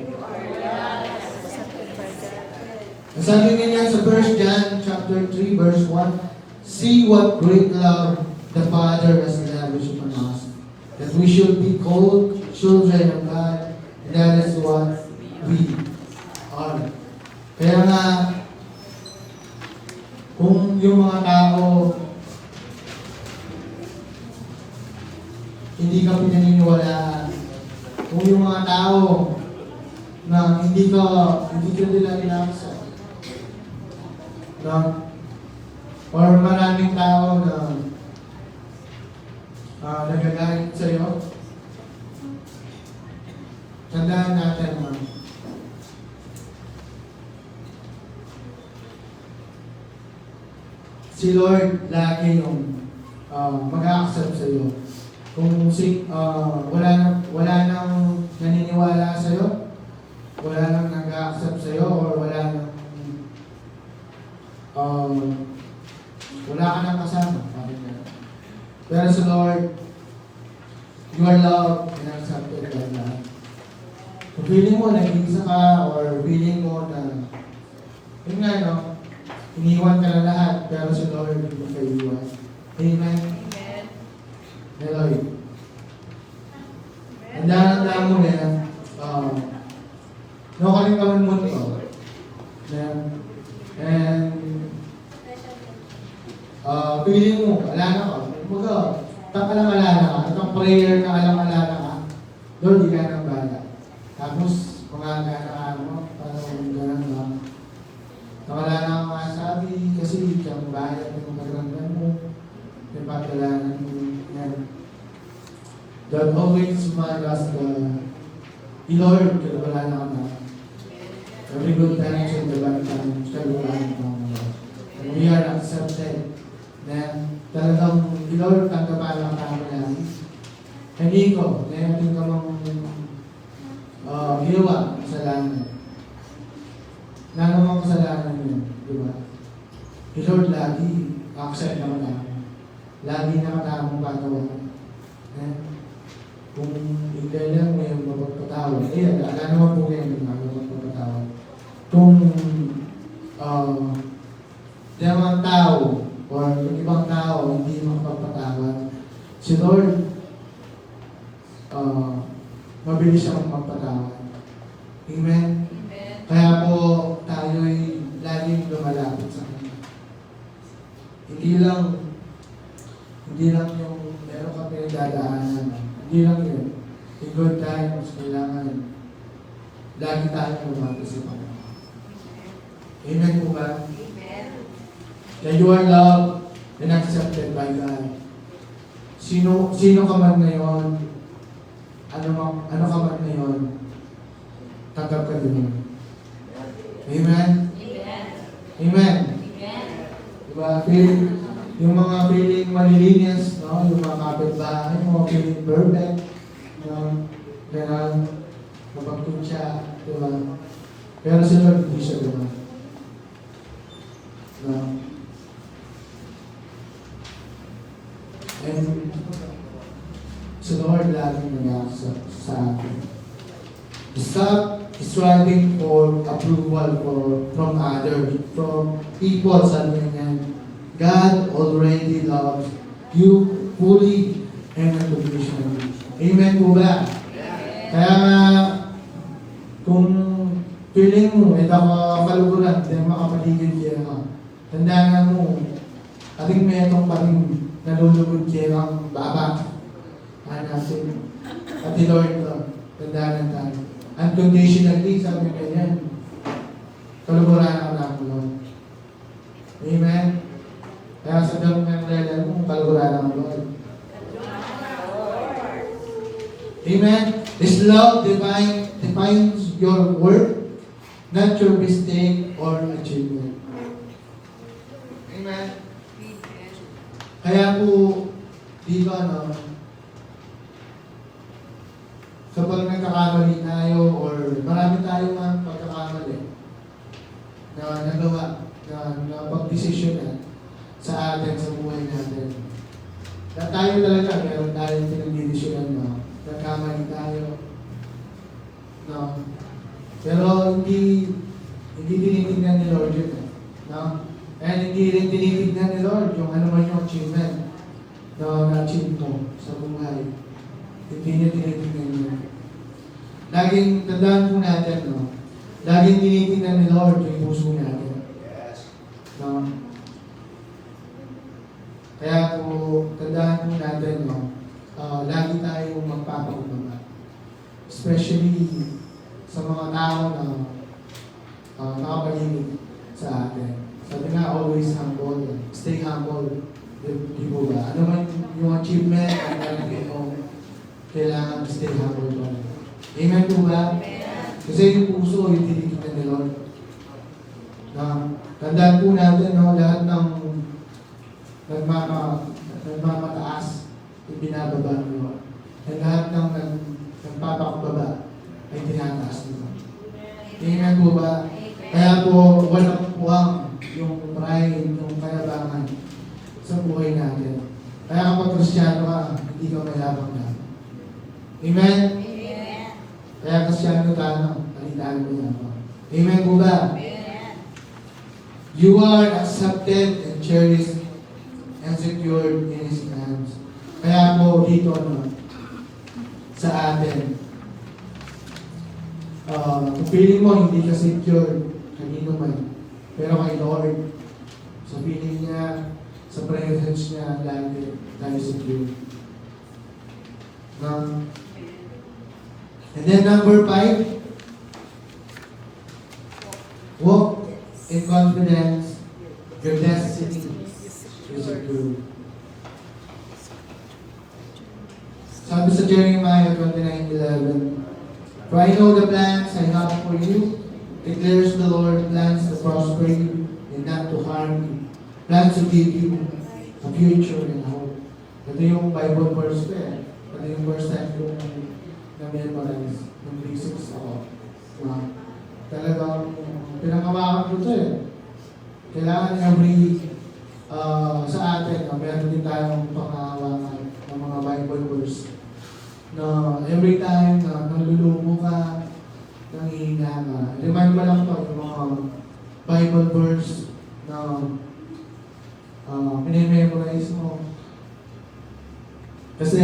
Ang sabi niya sa 1 John chapter 3 verse 1, see what great love the Father has lavished upon us, that we should be called children of God, and that is what we are. Kaya nga, kung yung mga tao hindi ka pinaniniwalaan, kung yung mga tao na hindi ka nila inaksa, no? Or maraming tao na nagagalit sa'yo, tandaan natin man, si Lord lagi yung mag-accept sa'yo. Kung wala nang naniniwala sa'yo, wala nang nag-accept sa'yo, or wala nang wala ka nang kasama. Pero sa Lord, you are loved and accepted by God. Kung feeling mo nag-iisa ka, or feeling mo na yun nga, no? Iniwan ka na lahat, pero si Lord hindi mo kayo iwan. Amen?
Amen.
Lord. Handa mo na yan. Nakukaling ka man mo ito. And feeling mo, alala ka. Kumbaga, alam-alala ka. Itong prayer na alam-alala ka. Lord, di ka nang bala. Tapos, mga mo, parang gano'n lang. Wala na akong masabi kasi kang bayad ng pagrandan mo, yung pagdalanan mo. Yan. God always remind us Lord, wala na ka na. Every good time in the bad time, wala na ka na. We are accepted. Then, talagang Lord, tanggapin lang kami lang. Hindi ko, na yung ka mong ginawa sa langit. Na namang kasalanan yun, di ba? Si Lord lagi, accept naman namin. Lagi nakatamang patawaran. Kung hindi lang may mapagpatawad, ala naman po ngayon yung mapagpatawad. Kung di naman tao, or yung ibang tao hindi makapagpatawad, si Lord, mabilis siyang magpatawad. Amen? Kaya po, tayo'y laging lumalapit sa Kanya. Hindi lang yung meron ka pinagdadaanan. Hindi lang yun. In good times, kailangan lagi tayong lumapit sa Kanya. Amen po ba?
Amen.
That you are loved and accepted by God. Sino ka man ngayon, ano ka man ngayon, tanggap ka din. Amen?
Amen.
Amen?
Amen.
Diba? Yung mga feeling malilinis, no? Yung mga kapitbahay mo, feeling perfect, no? Gano'n, mapagtutya, diba? Pero sila hindi siya diba? No? And sa Lord laging nag-aasa sa akin. Stop striving for approval from others, from people, sabi niya. God already loves you fully and unconditionally. Amen po ba? Kaya nga, kung feeling mo, ito ka kaluguran, hindi makapaligid siya ka. Tandaan mo, ating metong pa rin nalulugod siya ang baba. Hanapin. At the Lord, tandaan tayo. Unconditionally, sabi niya yan. Kaluguran ako na ako, Lord. Amen? Kaya sa dalawang nangyayari mo, kaluguran ako, Lord. Amen? This love defines your worth, not your mistake or achievement. Amen? Kaya po, di ba, kapag nagkakamali tayo or marami tayong pagkakamali na nagawa, na pag-desisyonan sa atin, sa buhay natin. No? Pero hindi tinitingnan ni Lord yun. No? And hindi rin tinitingnan ni Lord yung ano man yung achievement na na-achieve mo sa buhay. Hindi niya tinitingnan yun. Laging tandaan po natin, no? Laging tinitingnan ni Lord yung puso natin. No? Kaya po, tandaan po natin, no? Lagi tayong magpapakumbaba. Especially sa mga tao na nakapaligid sa atin. Sabi nga, always humble. Stay humble. Di po ba? Ano man yung achievement, ang nalagay mo, kailangan stay humble pa rin. Amen po ba? Kasi yung puso, yung tinitingnan ni Lord. Tandaan po natin, no, lahat ng nagmamataas, ibinababa ni Lord. At lahat ng nagpapakumbaba ay tinataas ni Lord. Amen po ba? Kaya po, walang puwang yung pride, yung kayabangan sa buhay natin. Kaya kapag Kristiyano ka, hindi ka mayabang na. Amen? Kaya Kristiyano tayo, alitaan mo yan. Amen po ba? You are accepted and cherished and secured in His hands. Kaya po dito, no, sa atin, kung feeling mo hindi ka secure, kanino man, pero kay Lord, sa feeling niya, sa presence niya, lagi tayo secure. And then number 5, walk in confidence, your destiny is secure. Sabi sa Jeremiah 29:11, for I know the plans I have for you, declares the Lord, plans to prosper you and not to harm you, plans to give you a future and hope. Ito yung Bible verse ko eh. Ito yung verse time ko na-memorize. Yung 3:6 ako. Talagang pinangawakan ko ito eh. Kailangan every sa atin, meron din tayong pangahawakan ng mga Bible verse. Na every time na nalulumo ka, nanghihina ka, remind mo lang po yung mga Bible verse na pinimemorize mo. Kasi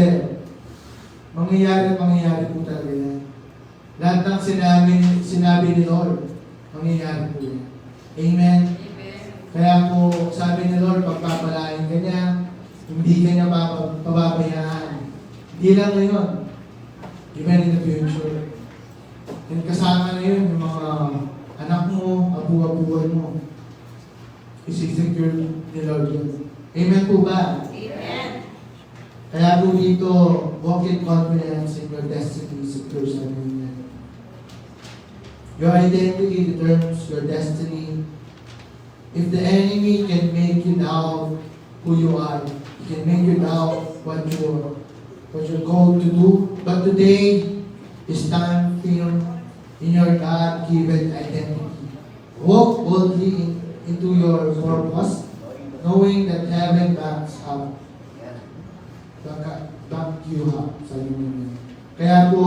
mangyayari po talaga yan. Lahat ng sinabi ni Lord, mangyayari po yan. Amen? Kaya po, sabi ni Lord, pagpapalain ka niya, hindi ka niya pababayaan. Hindi lang ngayon, even in the future. And kasama na yun, yung mga anak mo, abu-abuan mo. Isi-secure ni Lord yun. Amen po ba?
Amen.
Kaya po dito, walk in confidence in your destiny, secure sa niya. Your identity determines your destiny. If the enemy can make you doubt who you are, he can make you doubt what you're called to do. But today is time filled in your God-given identity. Walk boldly into your purpose, knowing that heaven backs up. Back you up sa inyo. Kaya po,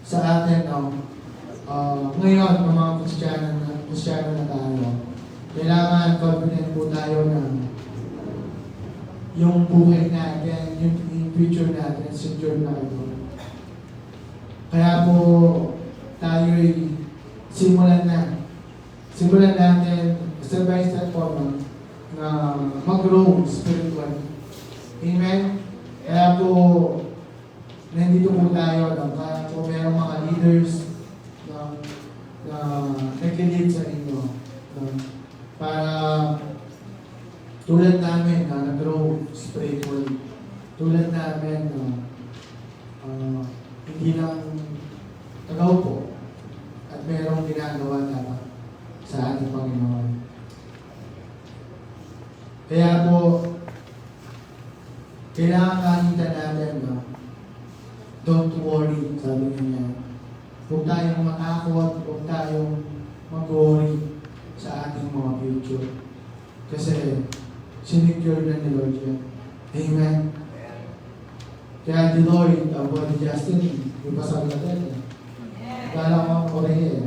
sa atin, ngayon, mga Kristiyano na tayo, kailangan confident po tayo na yung buhay natin, yung future natin, secure na ito. Kaya po, tayo'y simulan natin, step by step po, na mag-grow spiritually. Amen? Kaya po, nandito po tayo, kaya po merong mga leaders na nag-lead sa inyo. Para tulad namin na nag-grow spiritually. Tulad namin na hindi lang tagaw po at merong ginagawa dapat sa ating Panginoon. Kaya po, kailangan nakita natin, don't worry, sabi niya. Huwag tayong matakot, huwag tayong mag-worry sa ating mga future. Kasi, sinecure na ni Lord yan. Amen? Kaya the Lord, about the destiny, ipasal natin. Kala ko ang Korea eh.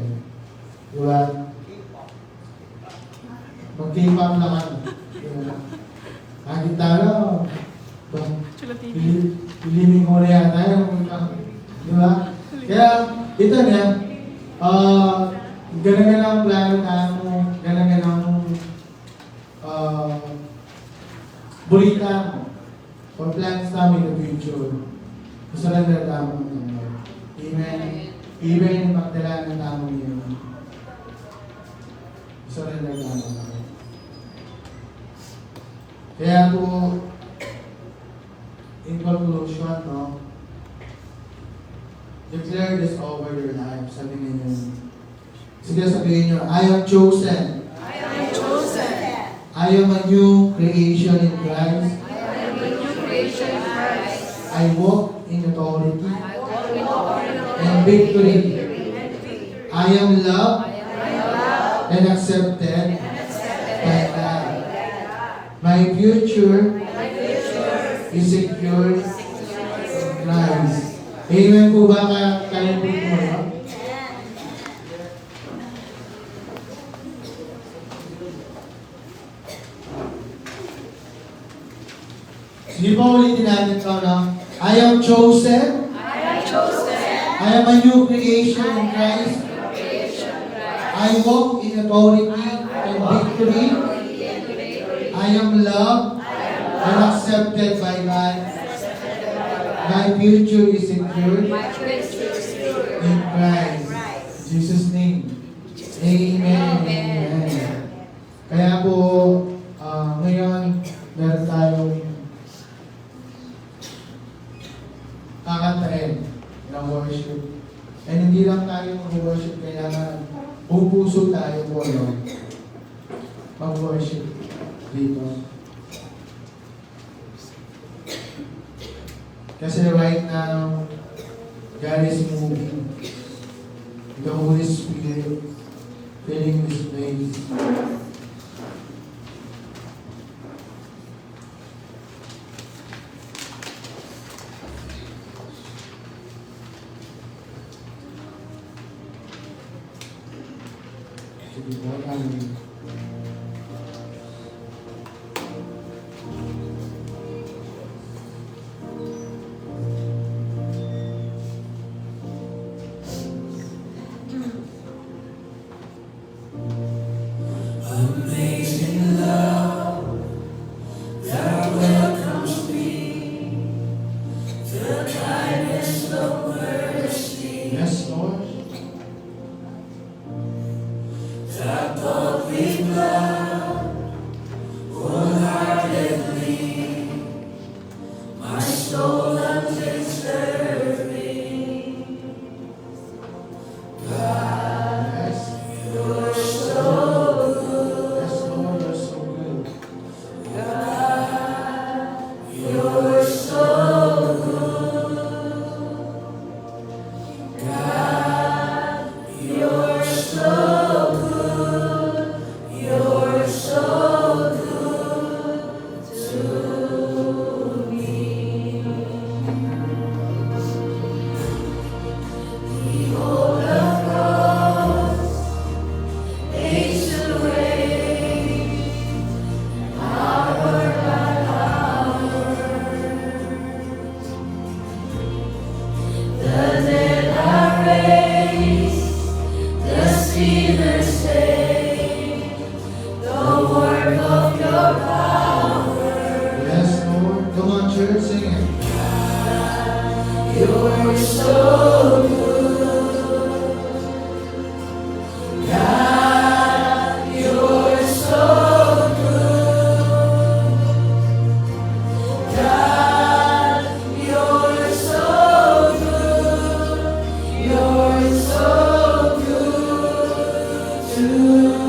Diba? Mag-K-pop naman. Diba? Kahit tayo,
Chula TV.
Piliming Korea tayo. Diba? Kaya, ito niya, ganang ang plano namin, ganang ang burita mo or plans namin in the future. Surrender namin ng Lord. Amen. Even yung pagdala ng tamang yun. Surrender namin. Kaya po, in conclusion, no, declare this over your life. Sabihin niyo. Sige, sabihin niyo, I am chosen.
I am chosen.
I am a new creation in Christ.
I am a new creation in Christ.
I walk in authority
I walk in authority
and victory.
and victory.
I am loved
I am loved
and accepted
and accepted
by God.
by God.
My future
My future
is secured
is
in Christ. Amen po ba kayo po ito? Sige po ulitin natin ito, no? I am chosen.
I am chosen.
I am a new creation in Christ.
Creation in Christ.
I walk in authority and victory. I am loved and accepted by God. My future is secured
My future is secure
in Christ. In Jesus' name. Amen. Amen. Kaya po, ngayon, meron tayong kakantahin ng worship. And hindi lang tayo mag-worship, kailangan buong puso tayo po, no? Mag-worship dito. Kasi right now, God is moving. The Holy Spirit filling this place. Sige po, amin. Yes, Lord. Yes. Yes, Lord, you're so good. Yes, Lord. Come on, church, sing it.
You're so good to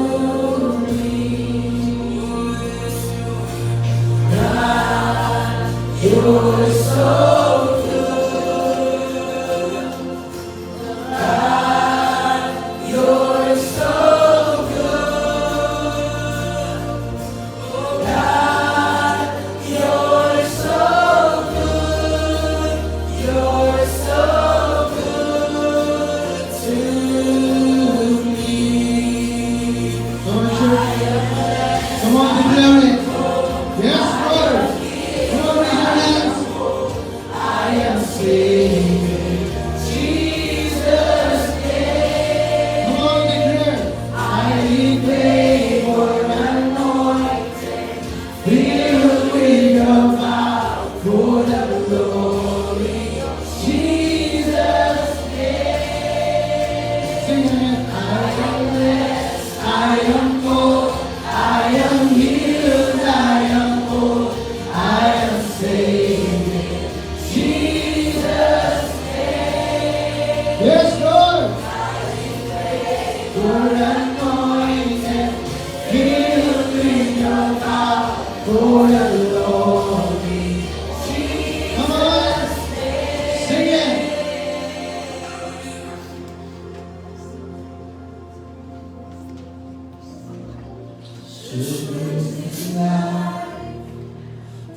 Yes, Lord. You're anointed, healed in your power, for the glory. Come on, sing it.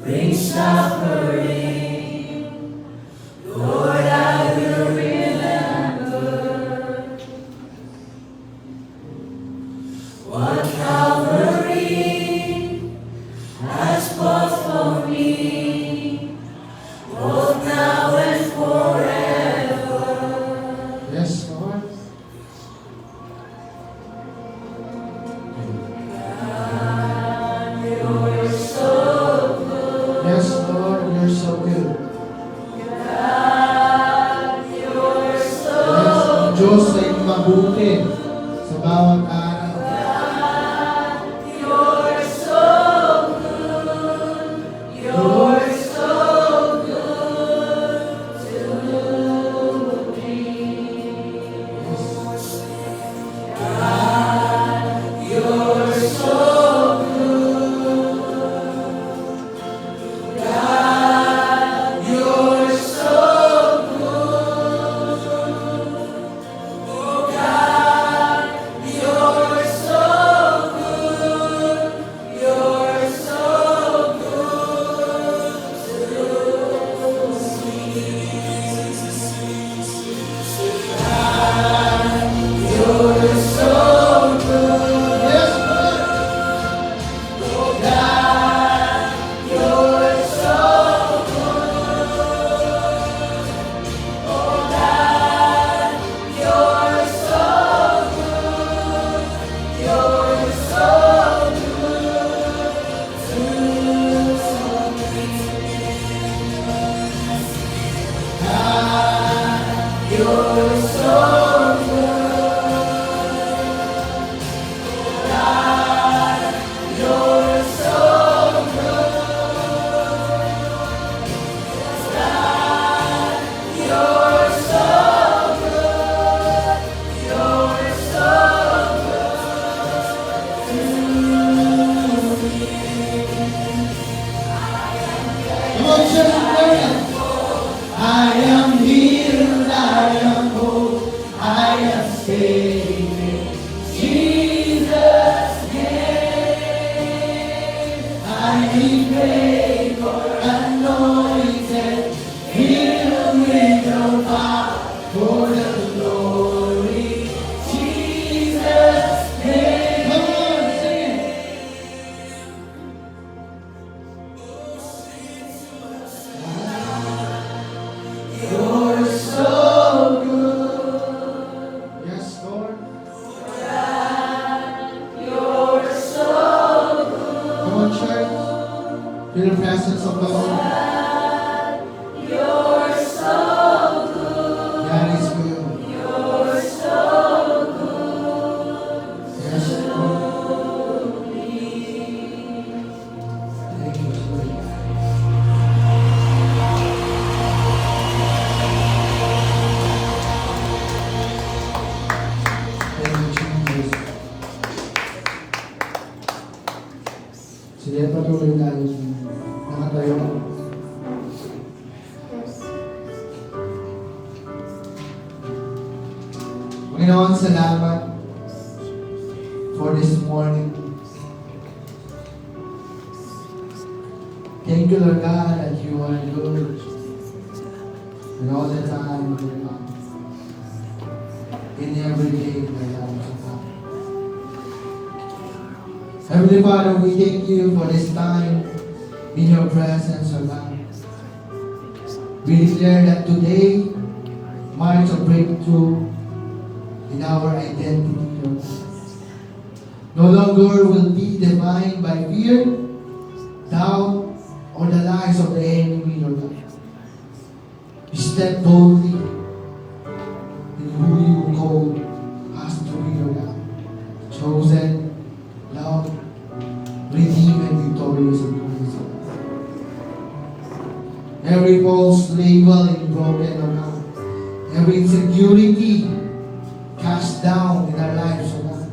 Bring suffering, Lord, I will remember what Calvary has fought for me, both now and forever. Yes, Lord. You're so good. Yes, Lord, you're so good. Diyos ay mabuti sa bawat araw. You're so good. You're so good to me. God, you're so good. God, you're so I am healed, I am whole, I am saved in Jesus' name. I pray for anointed, healed with your power for the glory. Jesus' name. Come on, sing it. You're so good. Yes, Lord. You're so good. Come on, church. Feel the presence of the Lord. You're so good. God is good. You're so good. Yes, Lord. Thank you, Lord. Sige, patuloy tayo. Nakatayo. Panginoon, salamat for this morning. Thank you, Lord God, that you are good. And all the time, Lord God. In every day of my life, Lord God. Heavenly Father, we thank you for this time in your presence, O God. We declare that today marks a breakthrough in our identity, O God. No longer will be defined by fear, doubt, or the lies of the enemy, O God. We step boldly in who you call cast down in our lives, O God.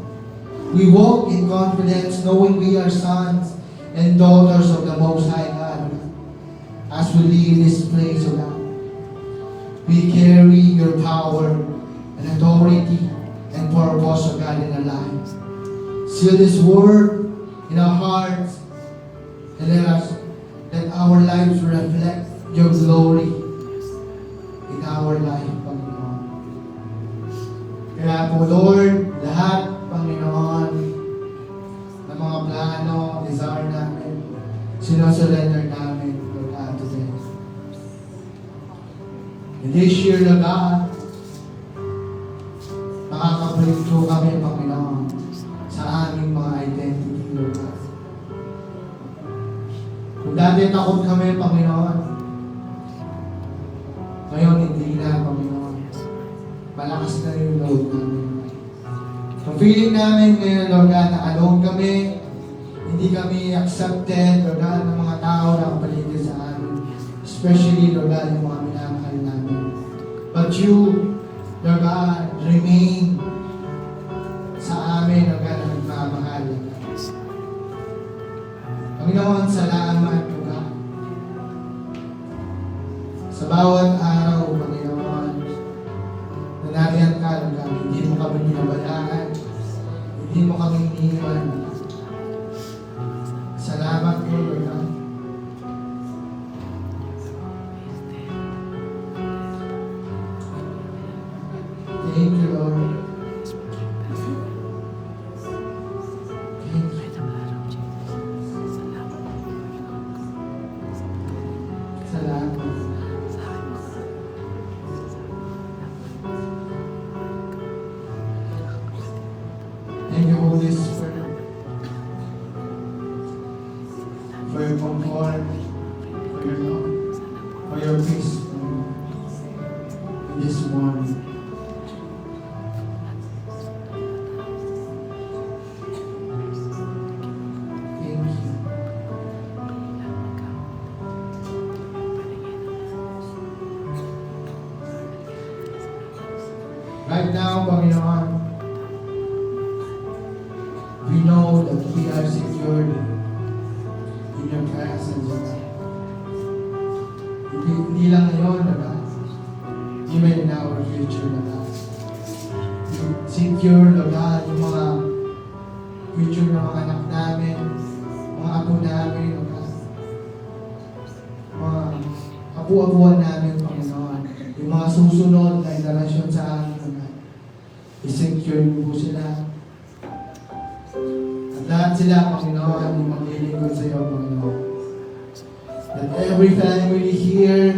We walk in confidence knowing we are sons and daughters of the Most High God. As we leave this place, O God, we carry your power and authority and purpose, O God, in our lives. Seal this word in our hearts and let our lives reflect your glory in our life, Panginoon. Kaya po, Lord, lahat, Panginoon, ng mga plano, desire namin, sinosurrender namin, Lord God, today. And this year, Lord God, makaka-breakthrough kami, Panginoon, sa aming mga identity, Lord God. Kung dati takot kami, Panginoon, ngayon hindi na, Panginoon. Malakas na yung Lord namin. Ang feeling namin ngayon, Lord God, na alone kami, hindi kami accepted, Lord God, ng mga tao na kapaligid sa amin. Especially, Lord God, yung mga minamahal namin. But you, Lord God, remain sa amin, Lord God, na nagmamahal. Panginoon, salamat, Lord God. Sa bawat araw, Panginoon, na nariyan ka, Lord God, hindi mo kami binabalaan, hindi mo kami iniwan. Salamat po, Lord God. Thank you, Lord. Thank you. Salamat. Thank you, Holy Spirit, for your comfort, for your love, for your peace in this morning. Thank you. Right now, Panginoon, we know that we are secured in your presence, Lord. Hindi lang ngayon, Lord, even in our future, Lord. Secure, Lord, yung mga future ng mga anak namin, mga apo namin, Lord, mga apu-apuan namin, Panginoon, yung mga susunod na generasyon sa amin, Lord. I-secure mo po sila. Lahat sila, Panginoon, yung maglilingkod sa iyo, Panginoon. That every family here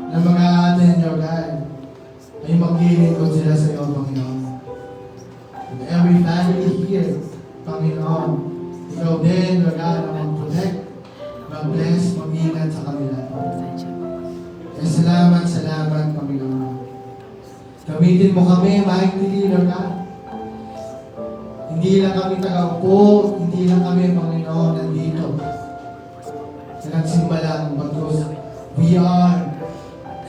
na mga atin, Lord God, ay maglilingkod sila sa iyo, Panginoon. That every family here, Panginoon, ikaw din, Lord God, ang mag-protect, mag-bless, mag-ingat sa kanila. Kaya salamat, Panginoon. Gamitin mo kami, mahigpili, Lord God. Hindi lang kami tagaupo, hindi lang kami, Panginoon, nandito. Nagsimba lang, because we are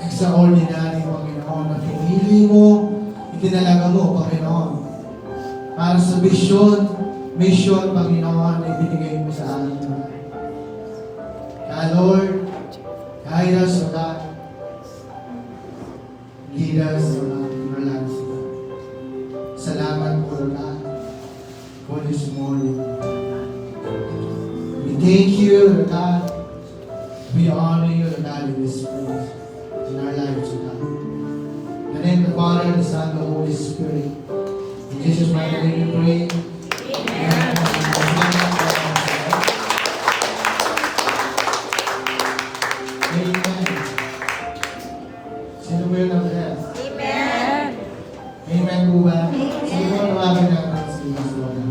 extraordinary, Panginoon, na pinili mo, itinalaga mo, Panginoon. Para sa mission, Panginoon, na ibinigay mo sa amin. Kaya, Lord, guide us, O God. Lead us, O God, in our lives, O God. Salamat po, O God, for this morning. We thank you, Lord God. We honor you, Lord God, in this place, in our lives, Lord God. In the name of the Father, the Son, and the Holy Spirit. In Jesus' mighty name we pray. Amen. Amen. Sino mo yun ang bless?
Amen.
Amen po ba? Sino mo nawagan natin si Lord?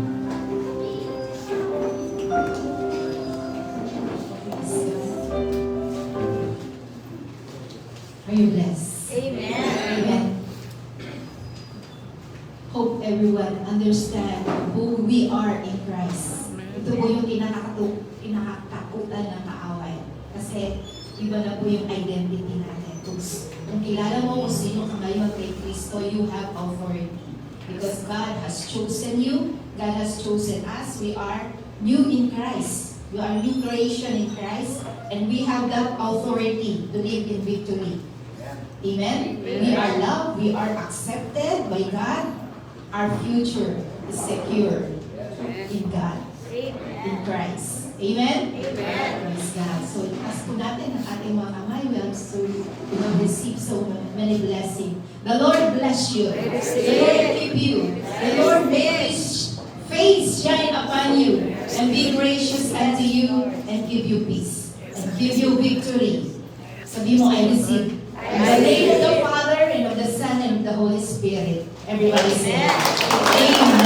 Are you blessed?
Amen.
Amen. Hope everyone understand who we are in Christ. Ito po yung kinakatakutan ng kaaway. Kasi iba na po yung identity natin. Kung kilala mo kung sino ka ngayon kay Kristo, you have authority. Because because God has chosen you. God has chosen us. We are new in Christ. We are new creation in Christ. And we have that authority to live in victory. Amen? We are loved. We are accepted by God. Our future is secure in God. In Christ. Amen? Praise God. So, ipas po natin ang ating mga kamay. We have received so many blessings. The Lord bless you. The Lord keep you. The Lord make His face shine upon you and be gracious unto you and give you peace and give you victory. Sabi mo, I receive. In the name of the Father and of the Son and of the Holy Spirit. Everybody say, Amen.